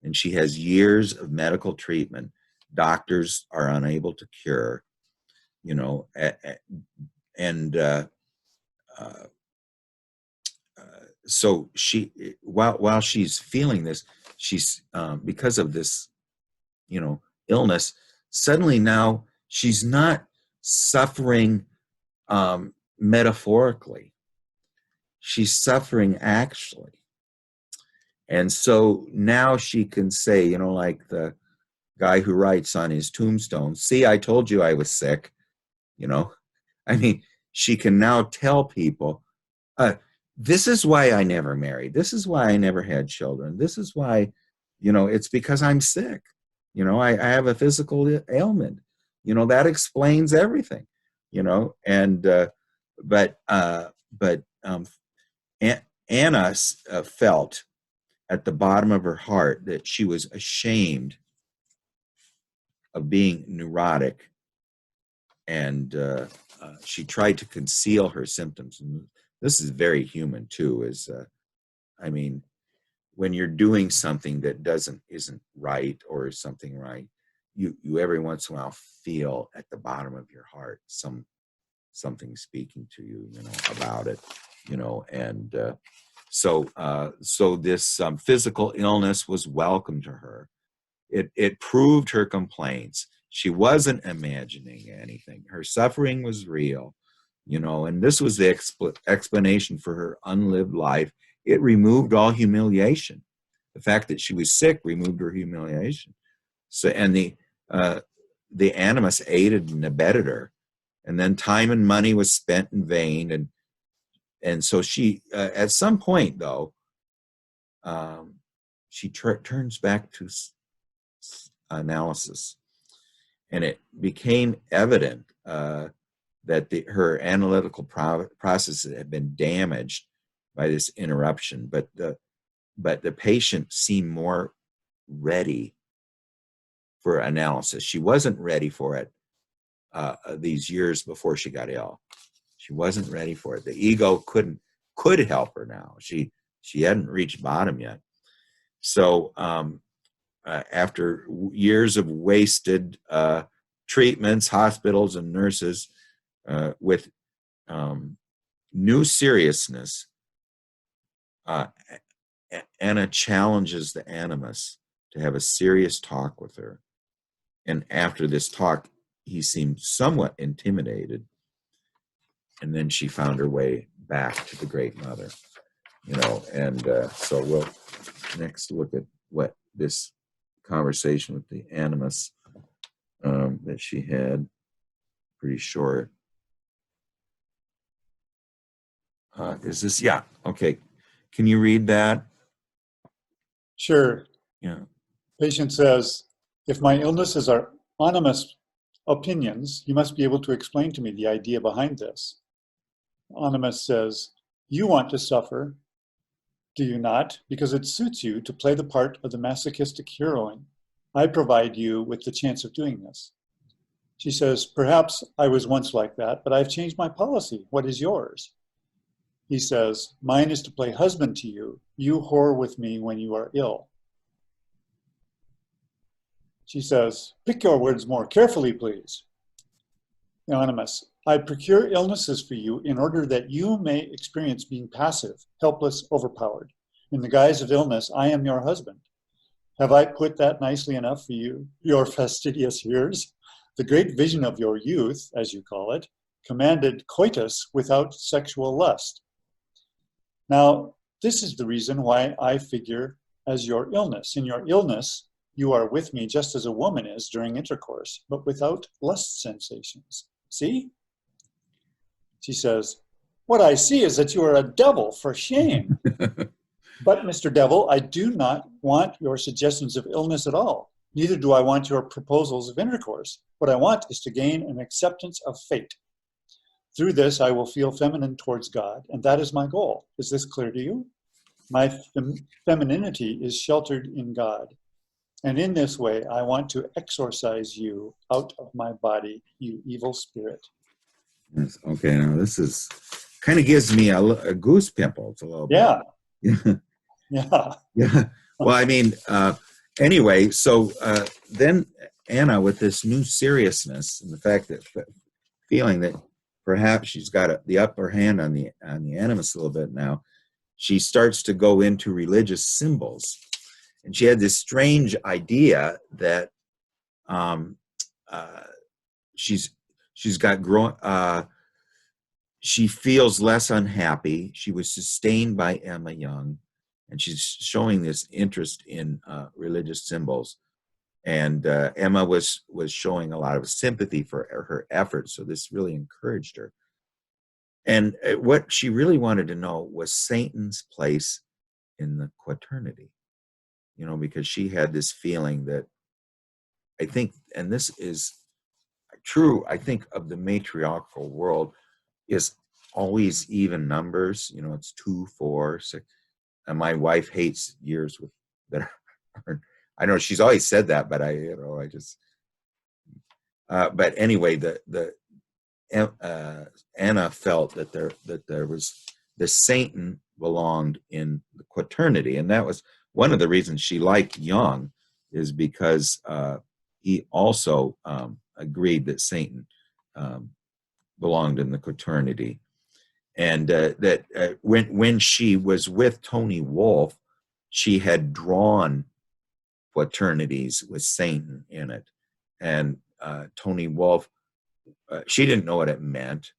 and she has years of medical treatment. Doctors are unable to cure, and so she, while she's feeling this, she's because of this, illness. Suddenly now she's not suffering metaphorically; she's suffering actually. And so now she can say, like the guy who writes on his tombstone, "See, I told you I was sick." I mean, she can now tell people, this is why I never married. This is why I never had children. This is why, it's because I'm sick. I have a physical ailment. That explains everything, and, but Anna felt at the bottom of her heart that she was ashamed of being neurotic, and she tried to conceal her symptoms. And this is very human too. When you're doing something that isn't right or is something right, you every once in a while feel at the bottom of your heart something speaking to you, about it, and so this physical illness was welcome to her. It proved her complaints. She wasn't imagining anything. Her suffering was real, and this was the explanation for her unlived life. It removed all humiliation. The fact that she was sick removed her humiliation. So, and the Animus aided and abetted her, and then time and money was spent in vain. And so she, at some point though, she turns back to analysis, and it became evident that her analytical processes had been damaged by this interruption. But the patient seemed more ready for analysis. She wasn't ready for it these years before she got ill. She wasn't ready for it. The ego could help her now. She hadn't reached bottom yet. So after years of wasted treatments, hospitals, and nurses, with new seriousness, Anna challenges the Animus to have a serious talk with her. And after this talk, he seemed somewhat intimidated. And then she found her way back to the Great Mother, and so we'll next look at what this conversation with the Animus that she had, pretty short. Is this, yeah, okay. Can you read that? Sure. Yeah. Patient says, if my illnesses are Animus opinions, you must be able to explain to me the idea behind this. Animus says, you want to suffer, do you not? Because it suits you to play the part of the masochistic heroine. I provide you with the chance of doing this. She says, perhaps I was once like that, but I've changed my policy. What is yours? He says, mine is to play husband to you. You whore with me when you are ill. She says, pick your words more carefully, please. Animus, I procure illnesses for you in order that you may experience being passive, helpless, overpowered. In the guise of illness, I am your husband. Have I put that nicely enough for you, your fastidious hearers? The great vision of your youth, as you call it, commanded coitus without sexual lust. Now, this is the reason why I figure as your illness. In your illness, you are with me just as a woman is during intercourse, but without lust sensations. See? She says, what I see is that you are a devil, for shame. But, Mr. Devil, I do not want your suggestions of illness at all. Neither do I want your proposals of intercourse. What I want is to gain an acceptance of fate. Through this, I will feel feminine towards God, and that is my goal. Is this clear to you? My femininity is sheltered in God. And in this way, I want to exorcise you out of my body, you evil spirit. Yes. Okay, now this is kind of gives me a goose pimples a little bit. Yeah. Yeah. Yeah. Well, I mean, anyway, so then Anna, with this new seriousness and the fact that feeling that perhaps she's got the upper hand on the Animus a little bit now, she starts to go into religious symbols, and she had this strange idea that she's got grown. She feels less unhappy. She was sustained by Emma Young, and she's showing this interest in religious symbols. And Emma was showing a lot of sympathy for her efforts, so this really encouraged her. And what she really wanted to know was Satan's place in the quaternity, because she had this feeling that, I think, and this is true, I think, of the matriarchal world, is always even numbers. It's 2, 4, 6. And my wife hates years that are. I know she's always said that, but I just. But anyway, Anna felt that there was the Satan belonged in the quaternity, and that was one of the reasons she liked Jung, is because he also agreed that Satan belonged in the quaternity, and that when she was with Tony Wolff, she had drawn quaternities with Satan in it, and Tony Wolff, she didn't know what it meant,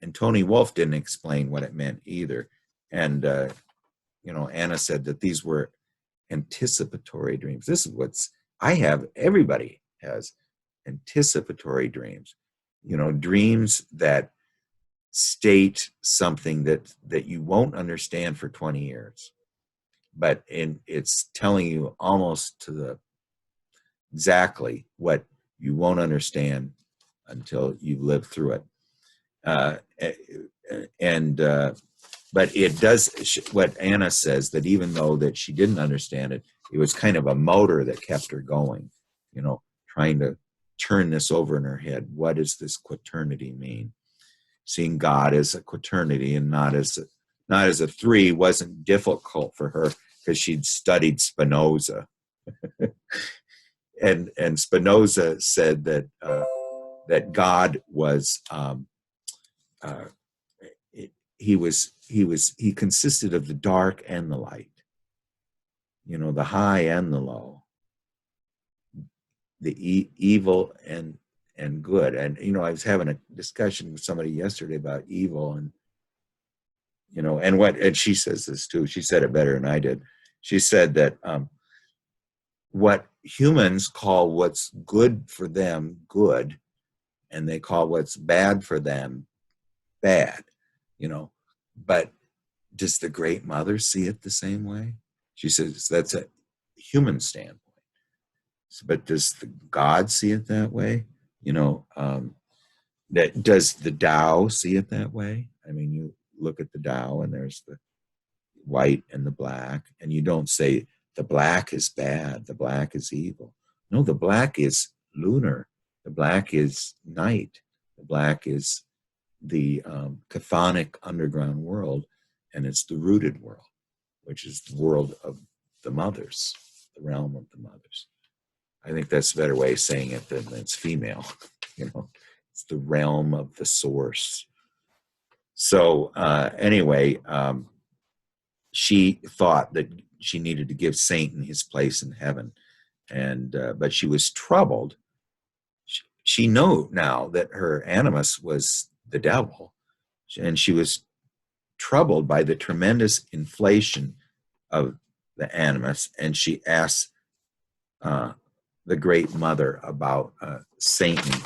and Tony Wolff didn't explain what it meant either. And Anna said that these were anticipatory dreams. This is everybody has anticipatory dreams, dreams that state something that you won't understand for 20 years, but it's telling you almost to exactly what you won't understand until you've lived through it. But it does, what Anna says, that even though that she didn't understand it, it was kind of a motor that kept her going, trying to turn this over in her head. What does this quaternity mean? Seeing God as a quaternity and not as a 3 wasn't difficult for her, because she'd studied Spinoza. and Spinoza said that God was he consisted of the dark and the light, the high and the low, the evil and good. And I was having a discussion with somebody yesterday about evil, and and she says this too. She said it better than I did. She said that what humans call what's good for them good, and they call what's bad for them bad, but does the Great Mother see it the same way? She says that's a human standpoint. But does the God see it that way? That does the Tao see it that way? I mean, you look at the Tao and there's the white and the black, and you don't say the black is bad, the black is evil. No, the black is lunar, the black is night, the black is the chthonic underground world, and it's the rooted world, which is the world of the mothers, the realm of the mothers. I think that's a better way of saying it than it's female. It's the realm of the source. So anyway, she thought that she needed to give Satan his place in heaven, and but she was troubled. She knew now that her animus was the devil, and she was troubled by the tremendous inflation of the animus, and she asked the Great Mother about Satan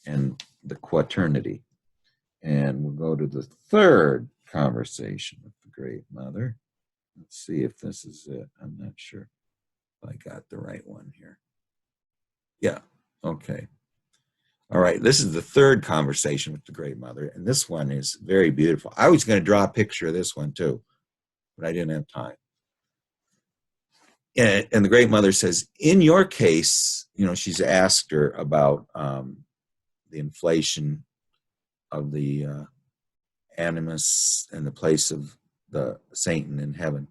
and the quaternity. And we'll go to the third conversation with the Great Mother. Let's see if this is it. I'm not sure if I got the right one here. Yeah, okay. All right, this is the third conversation with the Great Mother, and this one is very beautiful. I was going to draw a picture of this one too, but I didn't have time. And the Great Mother says, in your case, she's asked her about the inflation of the Animus and the place of the Satan in heaven.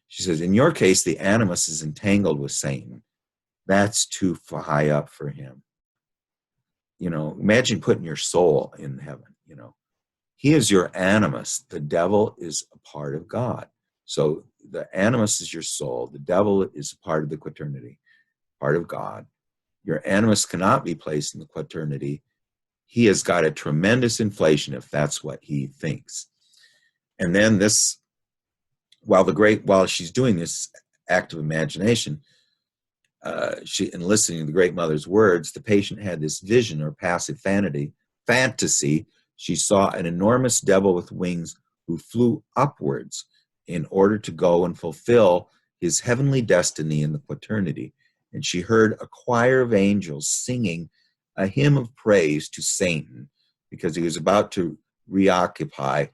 She says, in your case, the Animus is entangled with Satan. That's too high up for him. Imagine putting your soul in heaven. He is your Animus. The devil is a part of God. So the Animus is your soul. The devil is a part of the quaternity, part of God. Your Animus cannot be placed in the quaternity. He has got a tremendous inflation if that's what he thinks. And then this, while she's doing this act of imagination, and listening to the Great Mother's words, the patient had this vision or passive fantasy. She saw an enormous devil with wings who flew upwards in order to go and fulfill his heavenly destiny in the quaternity. And she heard a choir of angels singing a hymn of praise to Satan because he was about to reoccupy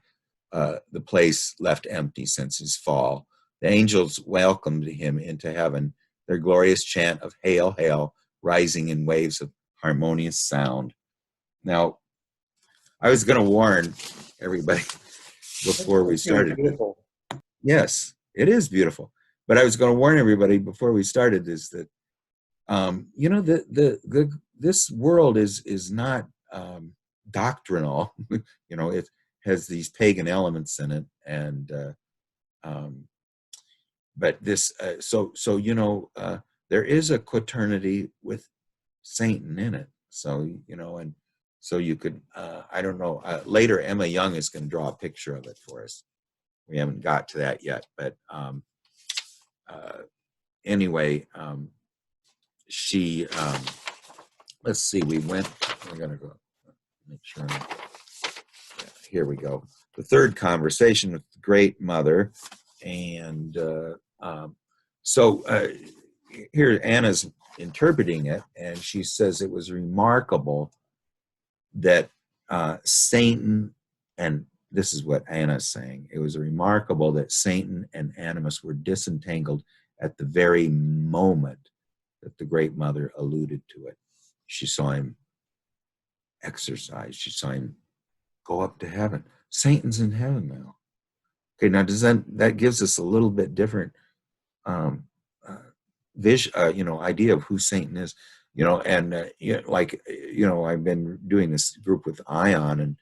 the place left empty since his fall. The angels welcomed him into heaven, their glorious chant of Hail, Hail, rising in waves of harmonious sound. Now, I was going to warn everybody before we started. Beautiful. Yes, it is beautiful. But I was going to warn everybody before we started is that, this world is not doctrinal. It has these pagan elements in it, and but this, there is a quaternity with Satan in it. So, and so you could, I don't know, later Emma Young is going to draw a picture of it for us. We haven't got to that yet, but anyway, she, let's see, we're going to go, make sure, here we go. The third conversation with the Great Mother, and here Anna's interpreting it, and she says it was remarkable that Satan, and this is what Anna's saying, it was remarkable that Satan and Animus were disentangled at the very moment that the Great Mother alluded to it. She saw him exercise. She saw him go up to heaven. Satan's in heaven now. Okay, now that gives us a little bit different idea of who Satan is, and I've been doing this group with Ion, and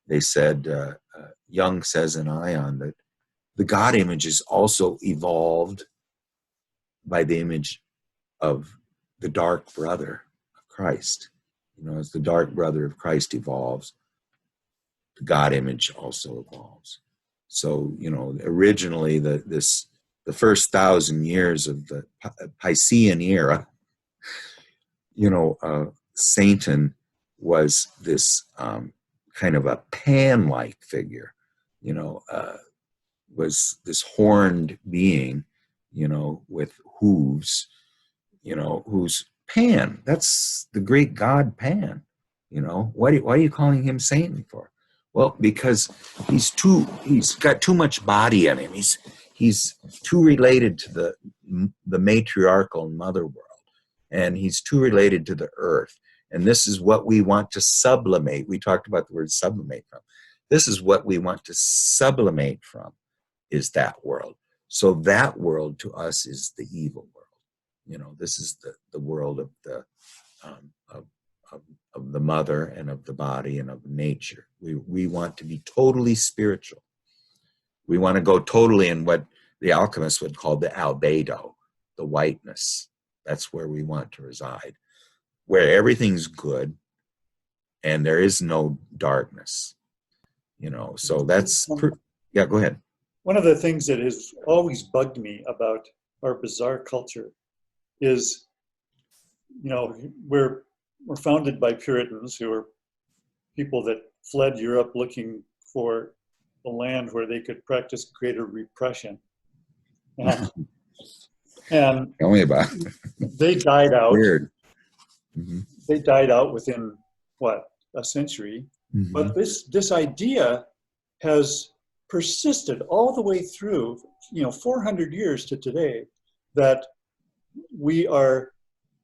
they said, Jung says in Ion that the God image is also evolved by the image of the dark brother of Christ. As the dark brother of Christ evolves, the God image also evolves. So, originally the first 1,000 years of the Piscean era, Satan was this kind of a Pan-like figure, was this horned being, with hooves, who's Pan. That's the great god Pan. Why are you calling him Satan for? Well, because he's got too much body in him. He's too related to the matriarchal mother world, and he's too related to the earth. And this is what we want to sublimate. We talked about the word sublimate from. This is what we want to sublimate from, is that world. So that world to us is the evil world. This is the world of the of the mother and of the body and of nature. We want to be totally spiritual. We want to go totally in what the alchemists would call the albedo, the whiteness. That's where we want to reside, where everything's good and there is no darkness. So that's, yeah, go ahead. One of the things that has always bugged me about our bizarre culture is you know, we're founded by Puritans who are people that fled Europe looking for a land where they could practice greater repression. And, and Tell me about it. they died out. Weird. Mm-hmm. They died out within, what, a century? Mm-hmm. But this idea has persisted all the way through, 400 years to today, that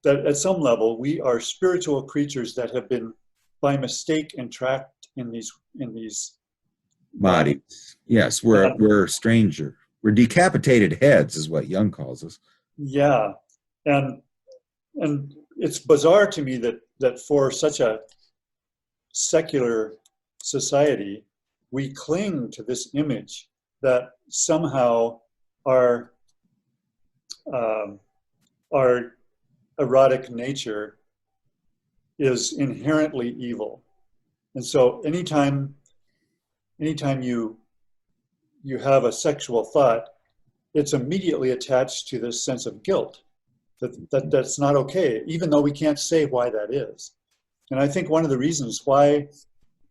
that at some level, we are spiritual creatures that have been by mistake entrapped in these bodies. Yes, we're a stranger. We're decapitated heads, is what Jung calls us. Yeah, and it's bizarre to me that for such a secular society, we cling to this image that somehow our erotic nature is inherently evil. And so anytime you have a sexual thought, it's immediately attached to this sense of guilt that's not okay, even though we can't say why that is. And I think one of the reasons why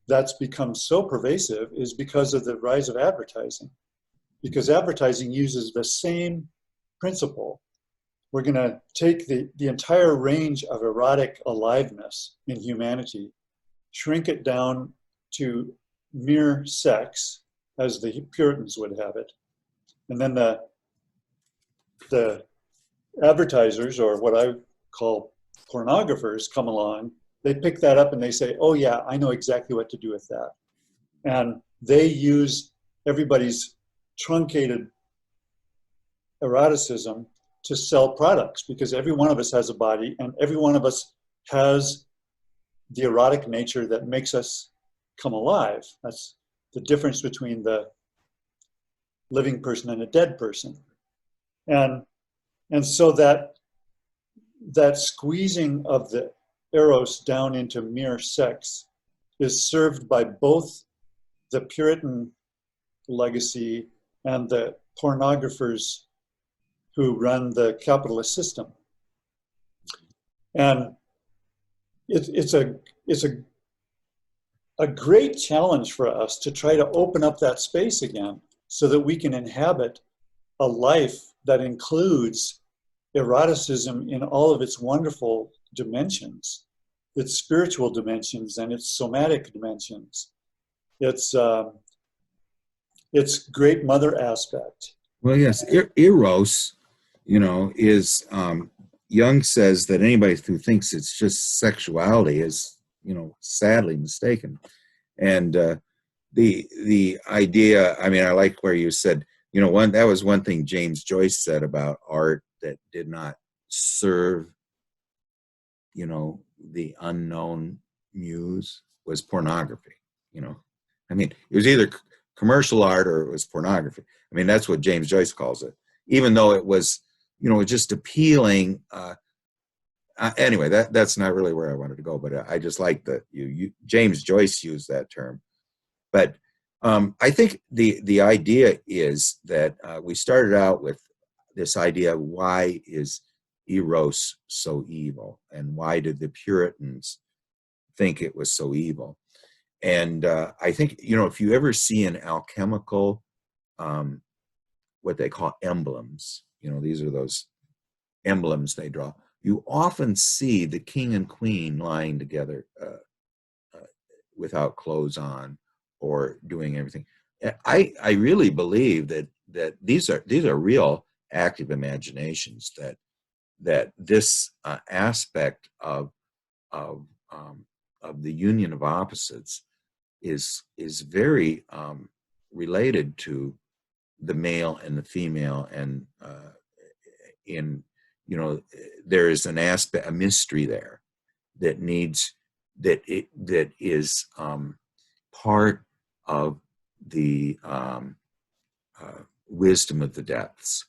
that's become so pervasive is because of the rise of advertising. Because advertising uses the same principle. We're going to take the entire range of erotic aliveness in humanity, shrink it down to mere sex, as the Puritans would have it. And then the advertisers, or what I call pornographers, come along. They pick that up and they say, oh yeah, I know exactly what to do with that. And they use everybody's truncated eroticism to sell products, because every one of us has a body and every one of us has the erotic nature that makes us come alive. That's the difference between the living person and a dead person. And so that squeezing of the eros down into mere sex is served by both the Puritan legacy and the pornographers who run the capitalist system. And it's a great challenge for us to try to open up that space again so that we can inhabit a life that includes eroticism in all of its wonderful dimensions, its spiritual dimensions and its somatic dimensions, its great mother aspect. Well, yes, eros, is Jung says that anybody who thinks it's just sexuality is, sadly mistaken. And the idea, I mean, I like where you said, that was one thing James Joyce said about art that did not serve, the unknown muse, was pornography. I mean, it was either commercial art or it was pornography. I mean, that's what James Joyce calls it, even though it was, just appealing. Anyway, that's not really where I wanted to go, but I just like that James Joyce used that term. But I think the idea is that we started out with this idea of why is eros so evil, and why did the Puritans think it was so evil? And I think, if you ever see an alchemical, what they call emblems, these are those emblems they draw, you often see the king and queen lying together without clothes on or doing everything. I really believe that these are real active imaginations, that this aspect of the union of opposites is very related to the male and the female, and there is an aspect, a mystery there that is part of the wisdom of the depths.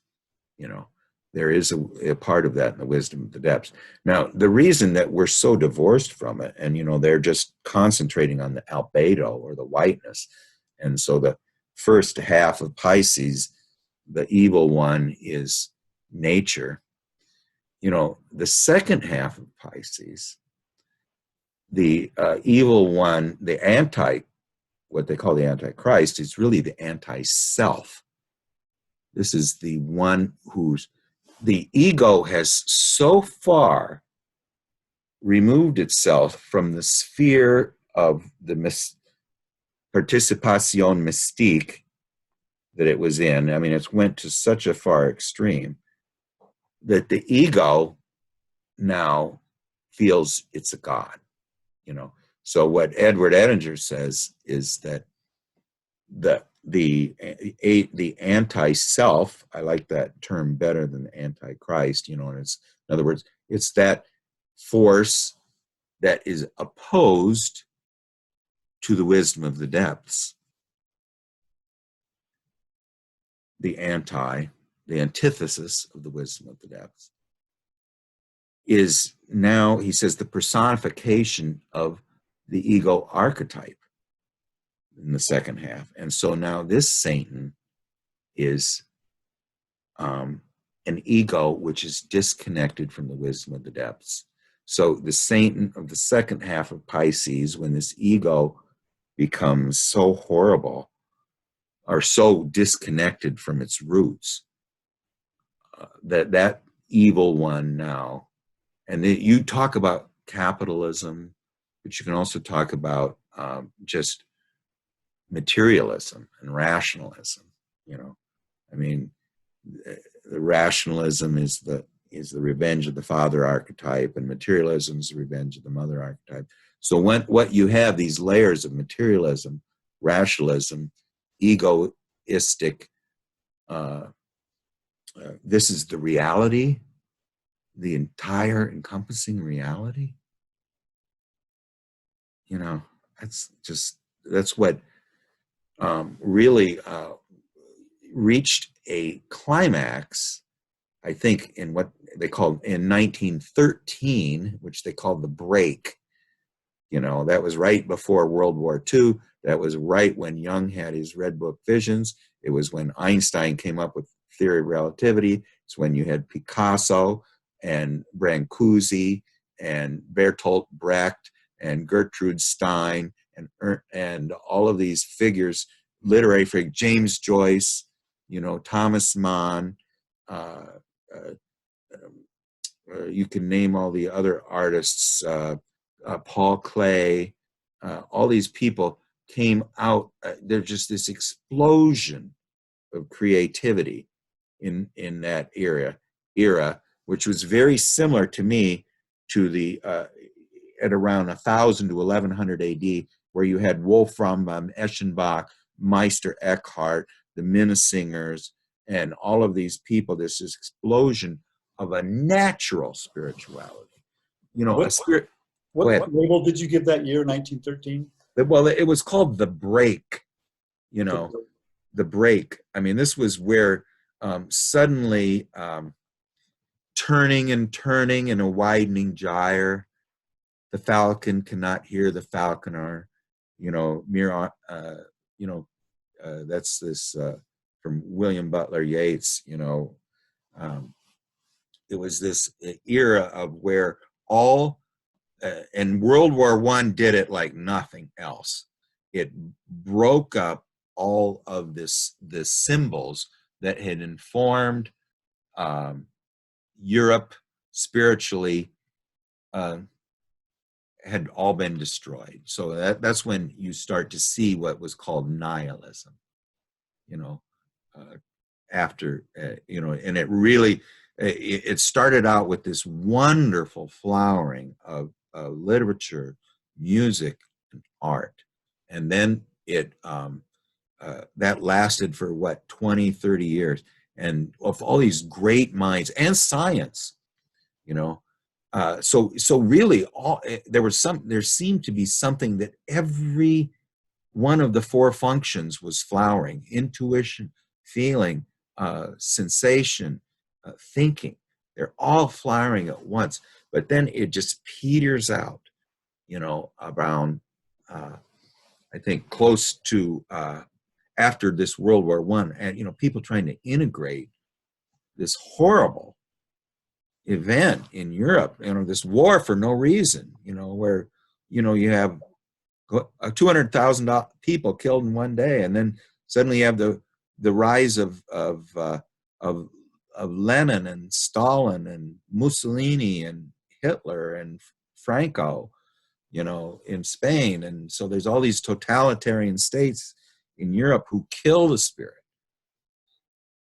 There is a part of that in the wisdom of the depths. Now, the reason that we're so divorced from it, and they're just concentrating on the albedo, or the whiteness, and so the first half of Pisces, the evil one, is nature, the second half of Pisces, the evil one, what they call the Antichrist, is really the anti-self. This is the one the ego has so far removed itself from the sphere of the participation mystique that it was in. I mean, it's went to such a far extreme that the ego now feels it's a god, So what Edward Edinger says is that the anti-self, I like that term better than the antichrist, and it's, in other words, it's that force that is opposed to the wisdom of the depths. The antithesis of the wisdom of the depths is now, he says, the personification of the ego archetype in the second half. And so now this Satan is an ego which is disconnected from the wisdom of the depths. So the Satan of the second half of Pisces, when this ego becomes so horrible or so disconnected from its roots, that evil one now, and you talk about capitalism, but you can also talk about just materialism and rationalism. I mean, the rationalism is the revenge of the father archetype, and materialism is the revenge of the mother archetype. So what you have, these layers of materialism, rationalism, egoistic, this is the reality, the entire encompassing reality. That's what really reached a climax, I think, in what they called in 1913, which they called the break. That was right before World War II. That was right when Jung had his Red Book visions. It was when Einstein came up with theory of relativity. It's when you had Picasso and Brancusi and Bertolt Brecht and Gertrude Stein and all of these figures, literary figures, James Joyce, Thomas Mann, you can name all the other artists, Paul Klee, all these people came out. There's just this explosion of creativity in that era, which was very similar to me to the at around 1000 to 1100 AD, where you had Wolfram von Eschenbach, Meister Eckhart, the Minnesingers, and all of these people. This explosion of a natural spirituality. A spirit. What label did you give that year, 1913? Well, it was called the break. The break. I mean, this was where suddenly turning in a widening gyre, the falcon cannot hear the falconer. That's this from William Butler Yeats. It was this era of where all, and World War I did it like nothing else. It broke up all of the symbols that had informed Europe spiritually, had all been destroyed. So that's when you start to see what was called nihilism, after, and it really, it started out with this wonderful flowering of literature, music, and art. And then that lasted for 20, 30 years. And of all these great minds and science, so really there seemed to be something that every one of the four functions was flowering: intuition, feeling, sensation, thinking. They're all flowering at once, but then it just peters out, around, I think, close to after this World War I, and people trying to integrate this horrible event in Europe, this war for no reason, where, you have 200,000 people killed in one day, and then suddenly you have the rise of Lenin and Stalin and Mussolini and Hitler and Franco, in Spain, and so there's all these totalitarian states in Europe who kill the spirit.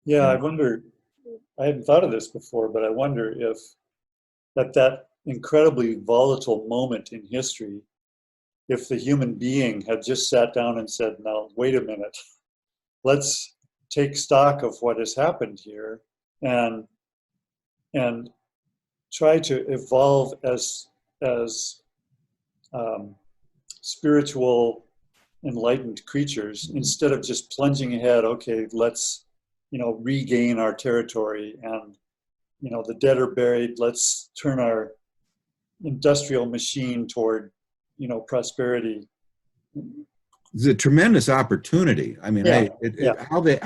Yeah, I wonder, I hadn't thought of this before, but I wonder if that incredibly volatile moment in history, if the human being had just sat down and said, now, wait a minute, let's take stock of what has happened here and try to evolve as spiritual, enlightened creatures instead of just plunging ahead. Okay, let's regain our territory, and the dead are buried. Let's turn our industrial machine toward prosperity. It's a tremendous opportunity. I mean, Yeah, yeah. how it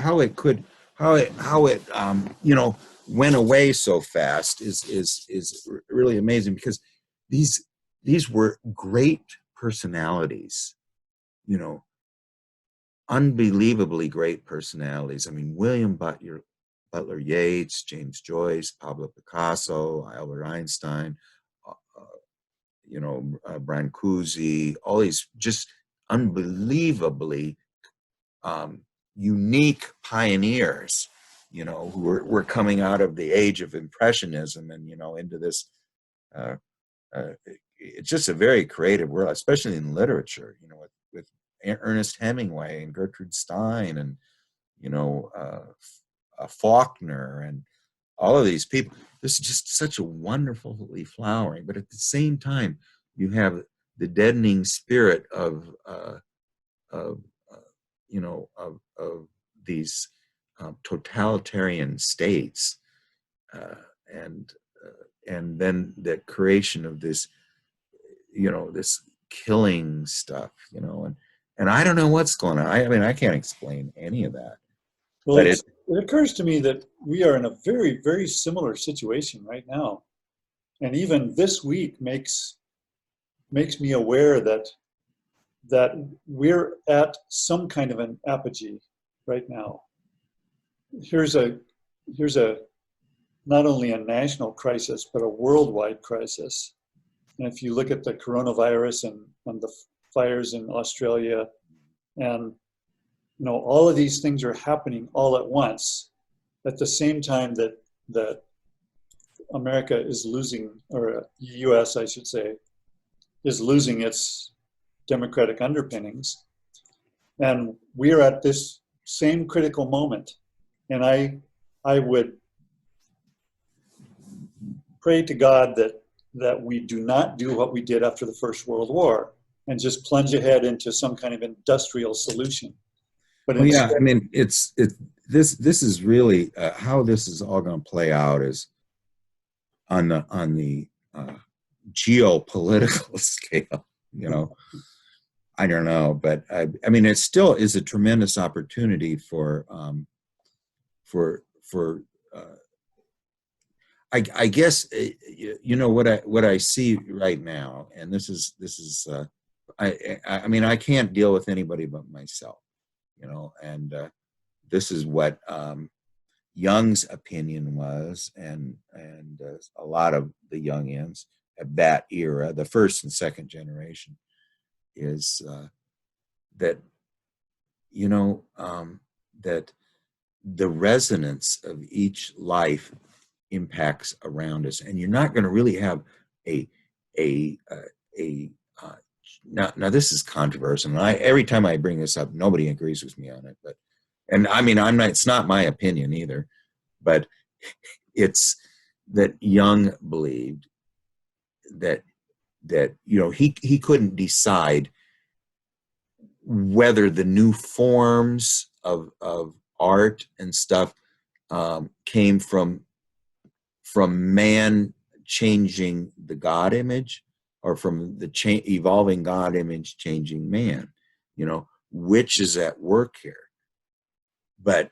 went away so fast is really amazing, because these were great personalities, unbelievably great personalities. I mean, William Butler Yeats, James Joyce, Pablo Picasso, Albert Einstein, Brancusi, all these just unbelievably unique pioneers, who were coming out of the age of Impressionism and, into this, it's just a very creative world, especially in literature, with Ernest Hemingway and Gertrude Stein and, Faulkner and all of these people. This is just such a wonderfully flowering, but at the same time, you have the deadening spirit of these totalitarian states, and then the creation of this, this killing stuff, and I don't know what's going on. I mean, I can't explain any of that. Well, But it occurs to me that we are in a very, very similar situation right now. And even this week makes me aware that we're at some kind of an apogee right now. Here's a not only a national crisis, but a worldwide crisis. And if you look at the coronavirus and the fires in Australia, and all of these things are happening all at once, at the same time that America is losing, or U.S. I should say, is losing its democratic underpinnings. And we are at this same critical moment. And I would pray to God that we do not do what we did after the First World War and just plunge ahead into some kind of industrial solution. But well, instead, yeah, I mean, this is really how this is all going to play out is on the geopolitical scale. I don't know, but I mean, it still is a tremendous opportunity for I guess what I see right now, and this is I mean, I can't deal with anybody but myself, and this is what Jung's opinion was, and a lot of the Jungians at that era, the first and second generation, is that that the resonance of each life impacts around us, and you're not going to really have a now this is controversial, and every time I bring this up, nobody agrees with me on it, but and I mean, it's not my opinion either, but it's that Jung believed that he couldn't decide whether the new forms of art and stuff came from man changing the God image, or from the evolving God image changing man, which is at work here. But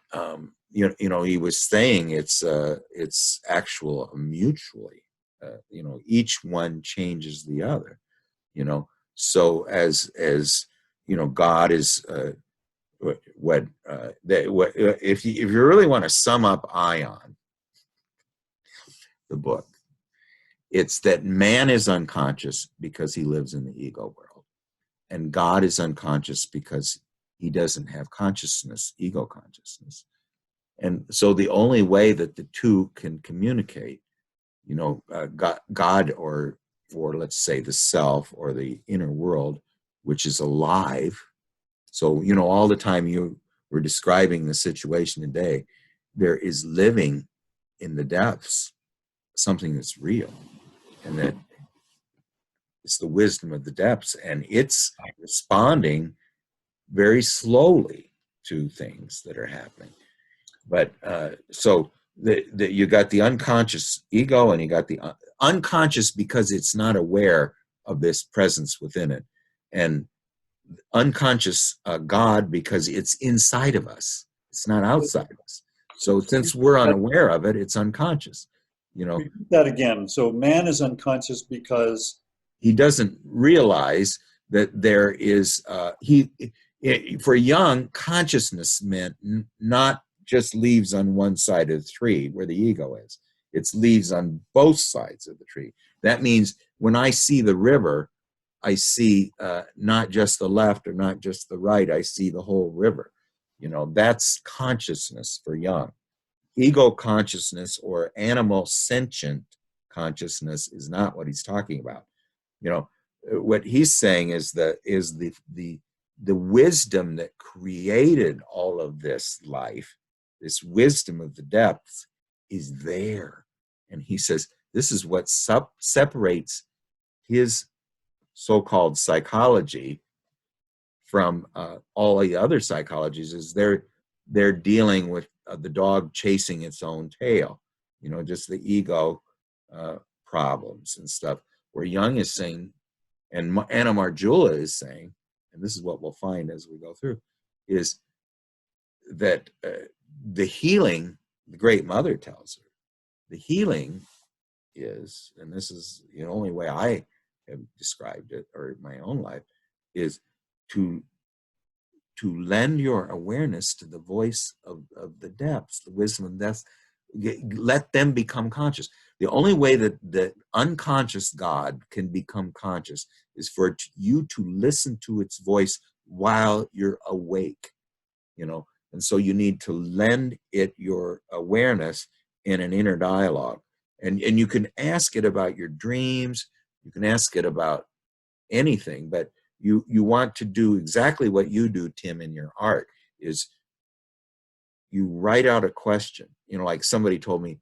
he was saying it's actual mutually, each one changes the other, so as God is if you really want to sum up Ion, the book, it's that man is unconscious because he lives in the ego world, and God is unconscious because he doesn't have consciousness, ego consciousness. And so the only way that the two can communicate, God or let's say the self or the inner world, which is alive. So, all the time you were describing the situation today, there is living in the depths something that's real, and that it's the wisdom of the depths, and it's responding very slowly to things that are happening. But so you got the unconscious ego, and you got the unconscious because it's not aware of this presence within it, and unconscious God because it's inside of us. It's not outside of us. So since we're unaware of it, it's unconscious. Repeat that again. So man is unconscious because he doesn't realize that there is for Jung, consciousness meant not just leaves on one side of the tree where the ego is. It's leaves on both sides of the tree. That means when I see the river, I see not just the left or not just the right. I see the whole river. That's consciousness for Jung. Ego consciousness or animal sentient consciousness is not what he's talking about. What he's saying is the wisdom that created all of this life, this wisdom of the depths, is there. And he says this is what separates his so-called psychology from all the other psychologies, is they're dealing with the dog chasing its own tail, just the ego problems and stuff. Where Jung is saying, and Anna Marjula is saying, and this is what we'll find as we go through, is that the healing, the Great Mother tells her, the healing is, and this is the only way I have described it, or my own life, is to lend your awareness to the voice of the depths, the wisdom of the depths. Let them become conscious. The only way that the unconscious God can become conscious is for you to listen to its voice while you're awake, and so you need to lend it your awareness in an inner dialogue. And you can ask it about your dreams, you can ask it about anything, but you want to do exactly what you do, Tim, in your art, is you write out a question. Like somebody told me,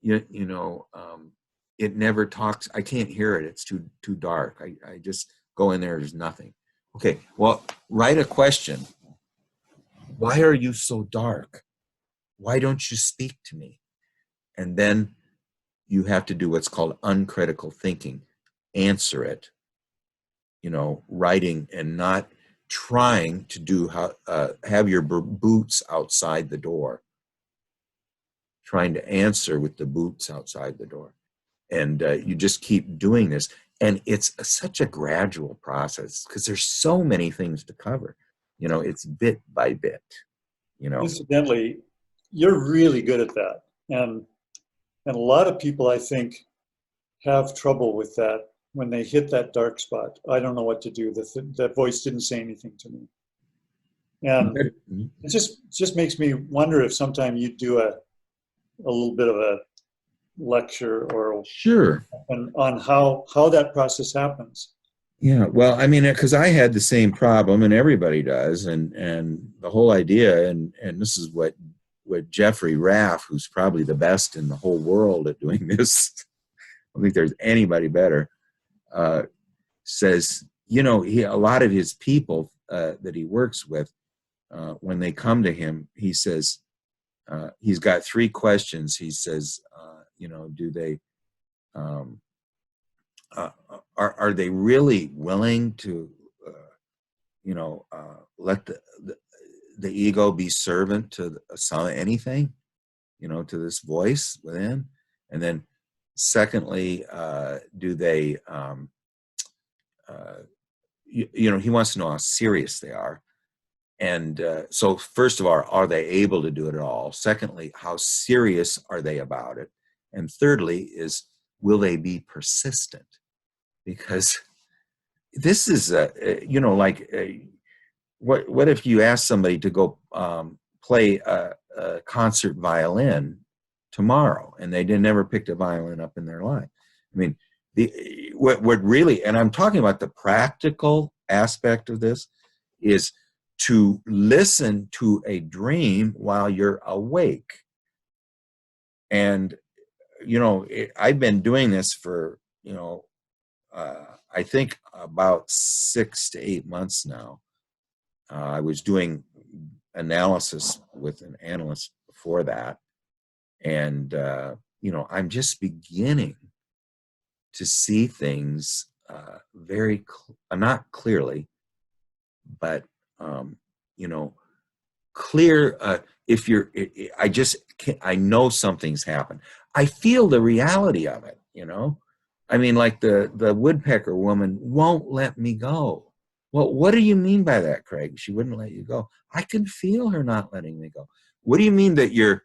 it never talks. I can't hear it. It's too dark. I just go in there. There's nothing. Okay, well, write a question. Why are you so dark? Why don't you speak to me? And then you have to do what's called uncritical thinking. Answer it, writing, and not trying to have your boots outside the door, trying to answer with the boots outside the door. And you just keep doing this. And it's such a gradual process because there's so many things to cover. It's bit by bit, Incidentally, you're really good at that. And a lot of people, I think, have trouble with that when they hit that dark spot. I don't know what to do. That voice didn't say anything to me. And it just makes me wonder if sometime you do a little bit of a lecture or sure on how that process happens. Yeah, well, I mean, because I had the same problem, and everybody does, and the whole idea, and this is what Jeffrey Raff, who's probably the best in the whole world at doing this, I don't think there's anybody better, says, a lot of his people that he works with, when they come to him, he says, he's got three questions. He says, do they, are they really willing to, let the ego be servant to anything, to this voice within? And then secondly, do they, he wants to know how serious they are. And so first of all, are they able to do it at all? Secondly, how serious are they about it? And thirdly is, will they be persistent? Because this is, what if you ask somebody to go play a concert violin tomorrow, and they never picked a violin up in their life? I mean, what really, and I'm talking about the practical aspect of this, is to listen to a dream while you're awake. And, I've been doing this for, I think about 6 to 8 months now. I was doing analysis with an analyst before that. And, I'm just beginning to see things not clearly, but, clear. If you're, I know something's happened. I feel the reality of it, I mean, like the woodpecker woman won't let me go. Well, what do you mean by that, Craig? She wouldn't let you go. I can feel her not letting me go. What do you mean that your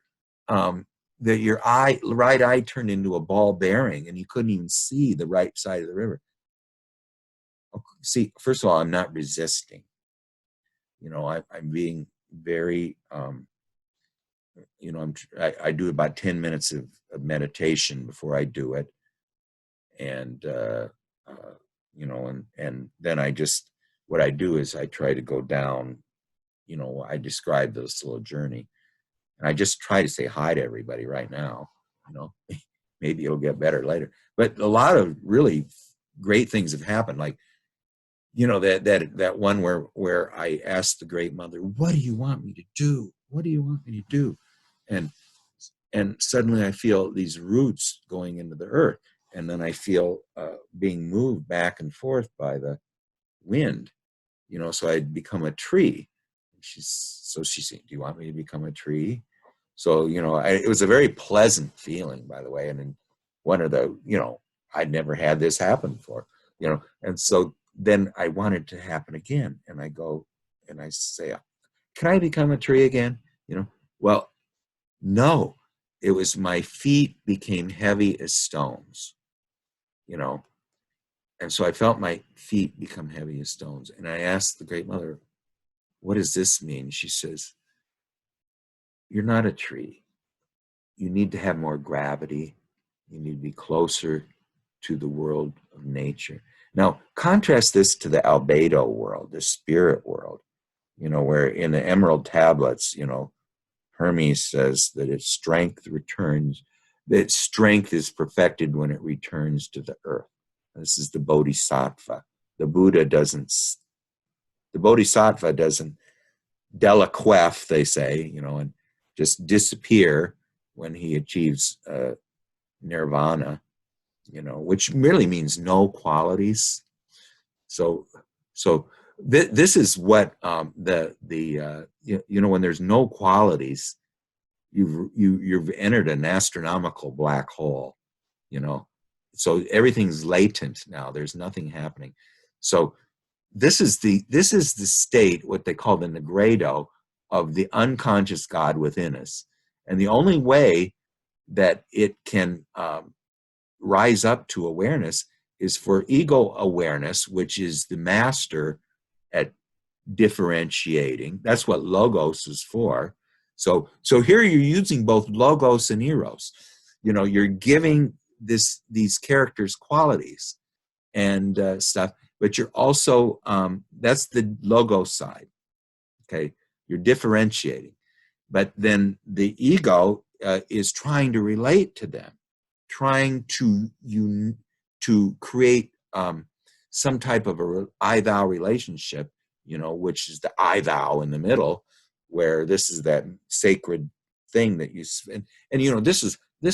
right eye turned into a ball bearing and you couldn't even see the right side of the river? See, first of all, I'm not resisting. I'm being very, I do about 10 minutes of meditation before I do it. And, and then what I do is I try to go down, I describe this little journey, and I just try to say hi to everybody right now, maybe it'll get better later. But a lot of really great things have happened. Like, that one where I asked the Great Mother, what do you want me to do? What do you want me to do? And suddenly I feel these roots going into the earth. And then I feel being moved back and forth by the wind, so I'd become a tree. She said, do you want me to become a tree? So, it was a very pleasant feeling, by the way. And in one of the, I'd never had this happen before, and so then I wanted to happen again. And I go and I say, can I become a tree again? Well, no, it was my feet became heavy as stones, and so I felt my feet become heavy as stones. And I asked the Great Mother, what does this mean? She says, you're not a tree. You need to have more gravity. You need to be closer to the world of nature. Now, contrast this to the albedo world, the spirit world, where in the emerald tablets, Hermes says that its strength is perfected when it returns to the earth. This is the bodhisattva. The bodhisattva doesn't deliquef, they say, and just disappear when he achieves nirvana, which really means no qualities. So this is what when there's no qualities, you've entered an astronomical black hole, so everything's latent now. There's nothing happening. So this is the state, what they call the nigredo, of the unconscious God within us. And the only way that it can rise up to awareness is for ego awareness, which is the master at differentiating. That's what logos is for. So here you're using both logos and eros. You're giving these characters qualities and stuff, but you're also, that's the logos side. Okay, you're differentiating. But then the ego is trying to relate to them, trying to create some type of a I-thou relationship, which is the I-thou in the middle, where this is that sacred thing that you spend. And this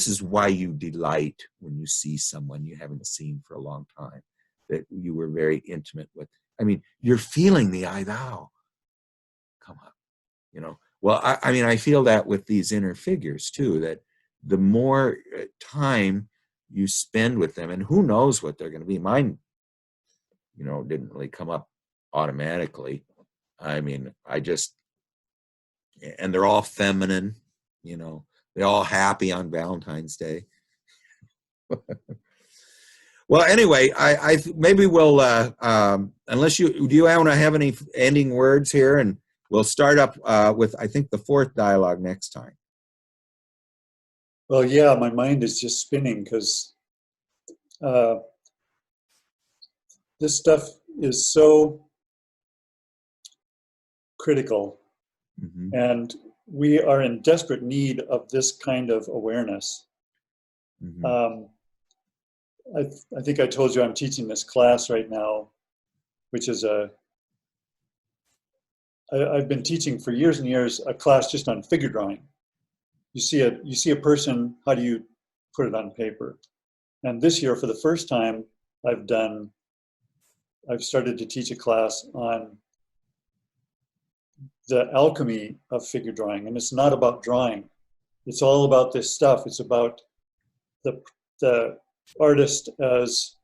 is why you delight when you see someone you haven't seen for a long time, that you were very intimate with. I mean, you're feeling the I-thou come up. you know. Well, I mean, I feel that with these inner figures too, that the more time you spend with them, and who knows what they're going to be. Mine, you know, didn't really come up automatically. I mean, and they're all feminine, you know, they're all happy on Valentine's Day. Well, anyway, I maybe we'll, unless do you want to have any ending words here? And we'll start up with, I think, the fourth dialogue next time. Well, yeah, my mind is just spinning because this stuff is so critical, and we are in desperate need of this kind of awareness. I think I told you I'm teaching this class right now, which is I've been teaching for years and years a class just on figure drawing. You see a person, how do you put it on paper? And this year, for the first time, I've started to teach a class on the alchemy of figure drawing, and it's not about drawing. It's all about this stuff. It's about the artist as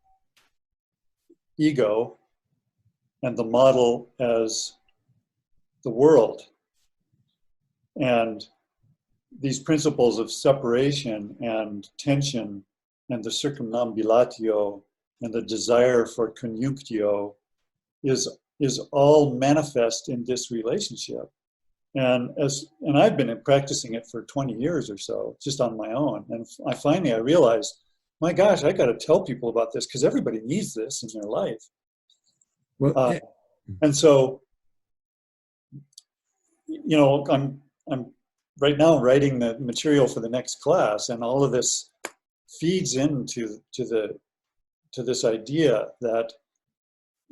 ego and the model as the world. And these principles of separation and tension and the circumambulatio and the desire for conjunctio is all manifest in this relationship. And I've been practicing it for 20 years or so, just on my own. And I realized, my gosh, I got to tell people about this because everybody needs this in their life. Well, and so, you know, I'm right now writing the material for the next class, and all of this feeds into this idea that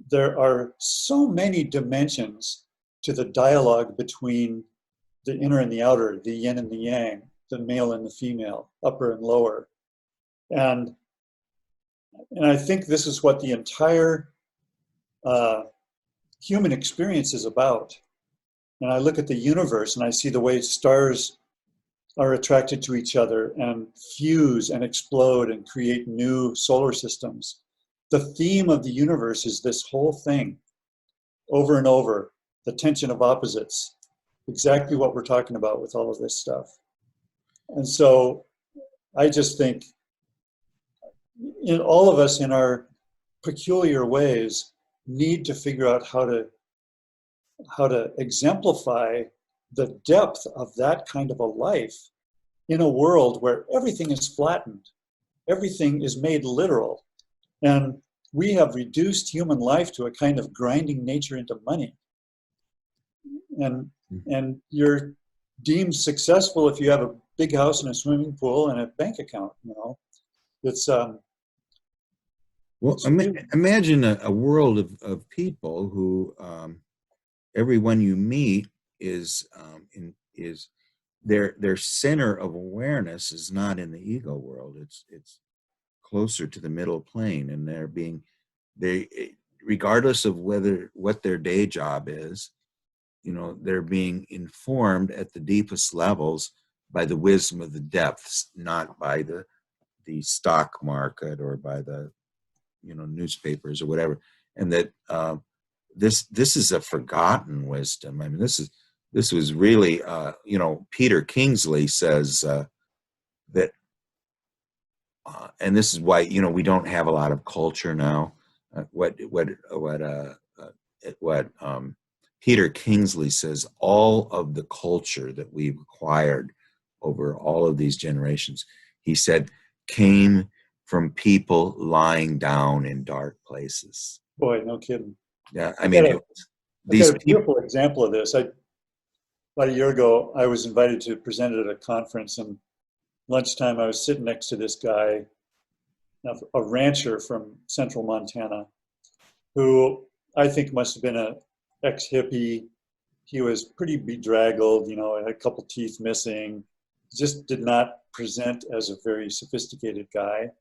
there are so many dimensions to the dialogue between the inner and the outer, the yin and the yang, the male and the female, upper and lower. And I think this is what the entire human experience is about. And I look at the universe and I see the way stars are attracted to each other and fuse and explode and create new solar systems. The theme of the universe is this whole thing, over and over, the tension of opposites, exactly what we're talking about with all of this stuff. And so I just think all of us in our peculiar ways need to figure out how to exemplify the depth of that kind of a life in a world where everything is flattened, everything is made literal, and we have reduced human life to a kind of grinding nature into money. And you're deemed successful if you have a big house and a swimming pool and a bank account. You know, it's well. Imagine a world of people who everyone you meet is their center of awareness is not in the ego world. It's closer to the middle plane, and they regardless of what their day job is, you know, they're being informed at the deepest levels by the wisdom of the depths, not by the stock market or by the, you know, newspapers or whatever. And that this is a forgotten wisdom. I mean, this was really, you know, Peter Kingsley says that, and this is why, you know, we don't have a lot of culture now. What Peter Kingsley says, all of the culture that we've acquired over all of these generations, he said, came from people lying down in dark places. Boy, no kidding. Yeah, I mean, I got a beautiful example of this. About a year ago, I was invited to present at a conference, and lunchtime I was sitting next to this guy, a rancher from central Montana, who I think must have been an ex-hippie. He was pretty bedraggled, you know, had a couple teeth missing, just did not present as a very sophisticated guy.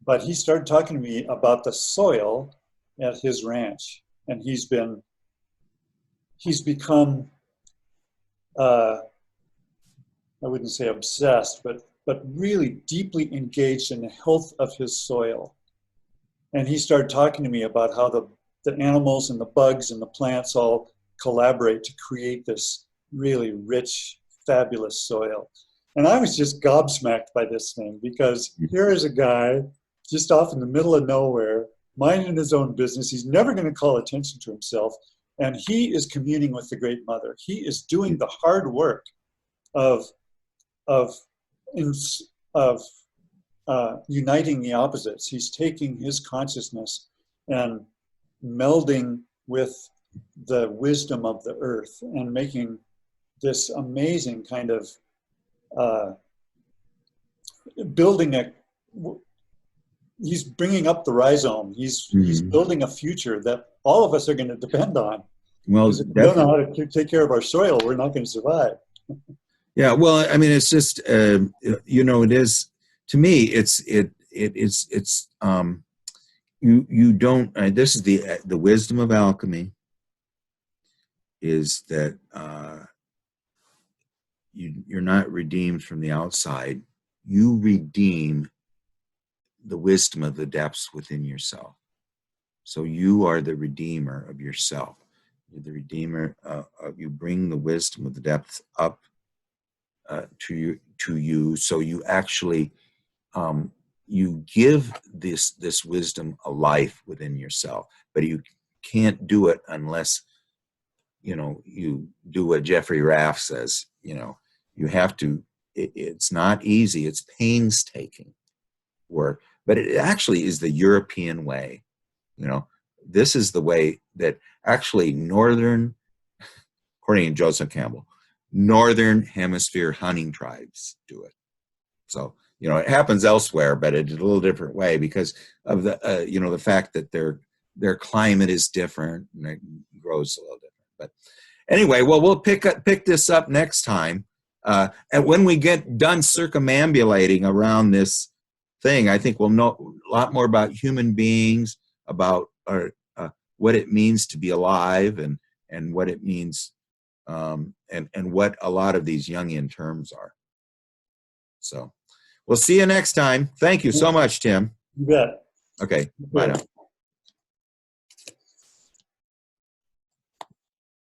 But he started talking to me about the soil at his ranch, and he's become uh, I wouldn't say obsessed, but really deeply engaged in the health of his soil. And he started talking to me about how the animals and the bugs and the plants all collaborate to create this really rich, fabulous soil. And I was just gobsmacked by this thing, because here is a guy just off in the middle of nowhere, minding his own business. He's never going to call attention to himself. And he is communing with the Great Mother. He is doing the hard work of, of, of uniting the opposites. He's taking his consciousness and melding with the wisdom of the earth and making this amazing kind of building a, he's bringing up the rhizome. He's building a future that all of us are going to depend on. Well, because if we don't know how to take care of our soil, we're not going to survive. Yeah, well, I mean, it's just you know, it is, to me, it's you don't. This is the wisdom of alchemy, is that you're not redeemed from the outside. You redeem the wisdom of the depths within yourself. So you are the redeemer of yourself. You're the redeemer. You bring the wisdom of the depths up to you. So you actually you give this wisdom a life within yourself. But you can't do it unless, you know, you do what Jeffrey Raff says. You know, you have to. It's not easy. It's painstaking work. But it actually is the European way. You know, this is the way that actually according to Joseph Campbell, Northern Hemisphere hunting tribes do it. So, you know, it happens elsewhere, but it's a little different way because of the, you know, the fact that their climate is different and it grows a little different. But anyway, well, we'll pick this up next time. And when we get done circumambulating around this thing, I think we'll know a lot more about human beings, about what it means to be alive, and what it means, and what a lot of these Jungian terms are. So we'll see you next time. Thank you so much, Tim. You bet. Okay, bye now.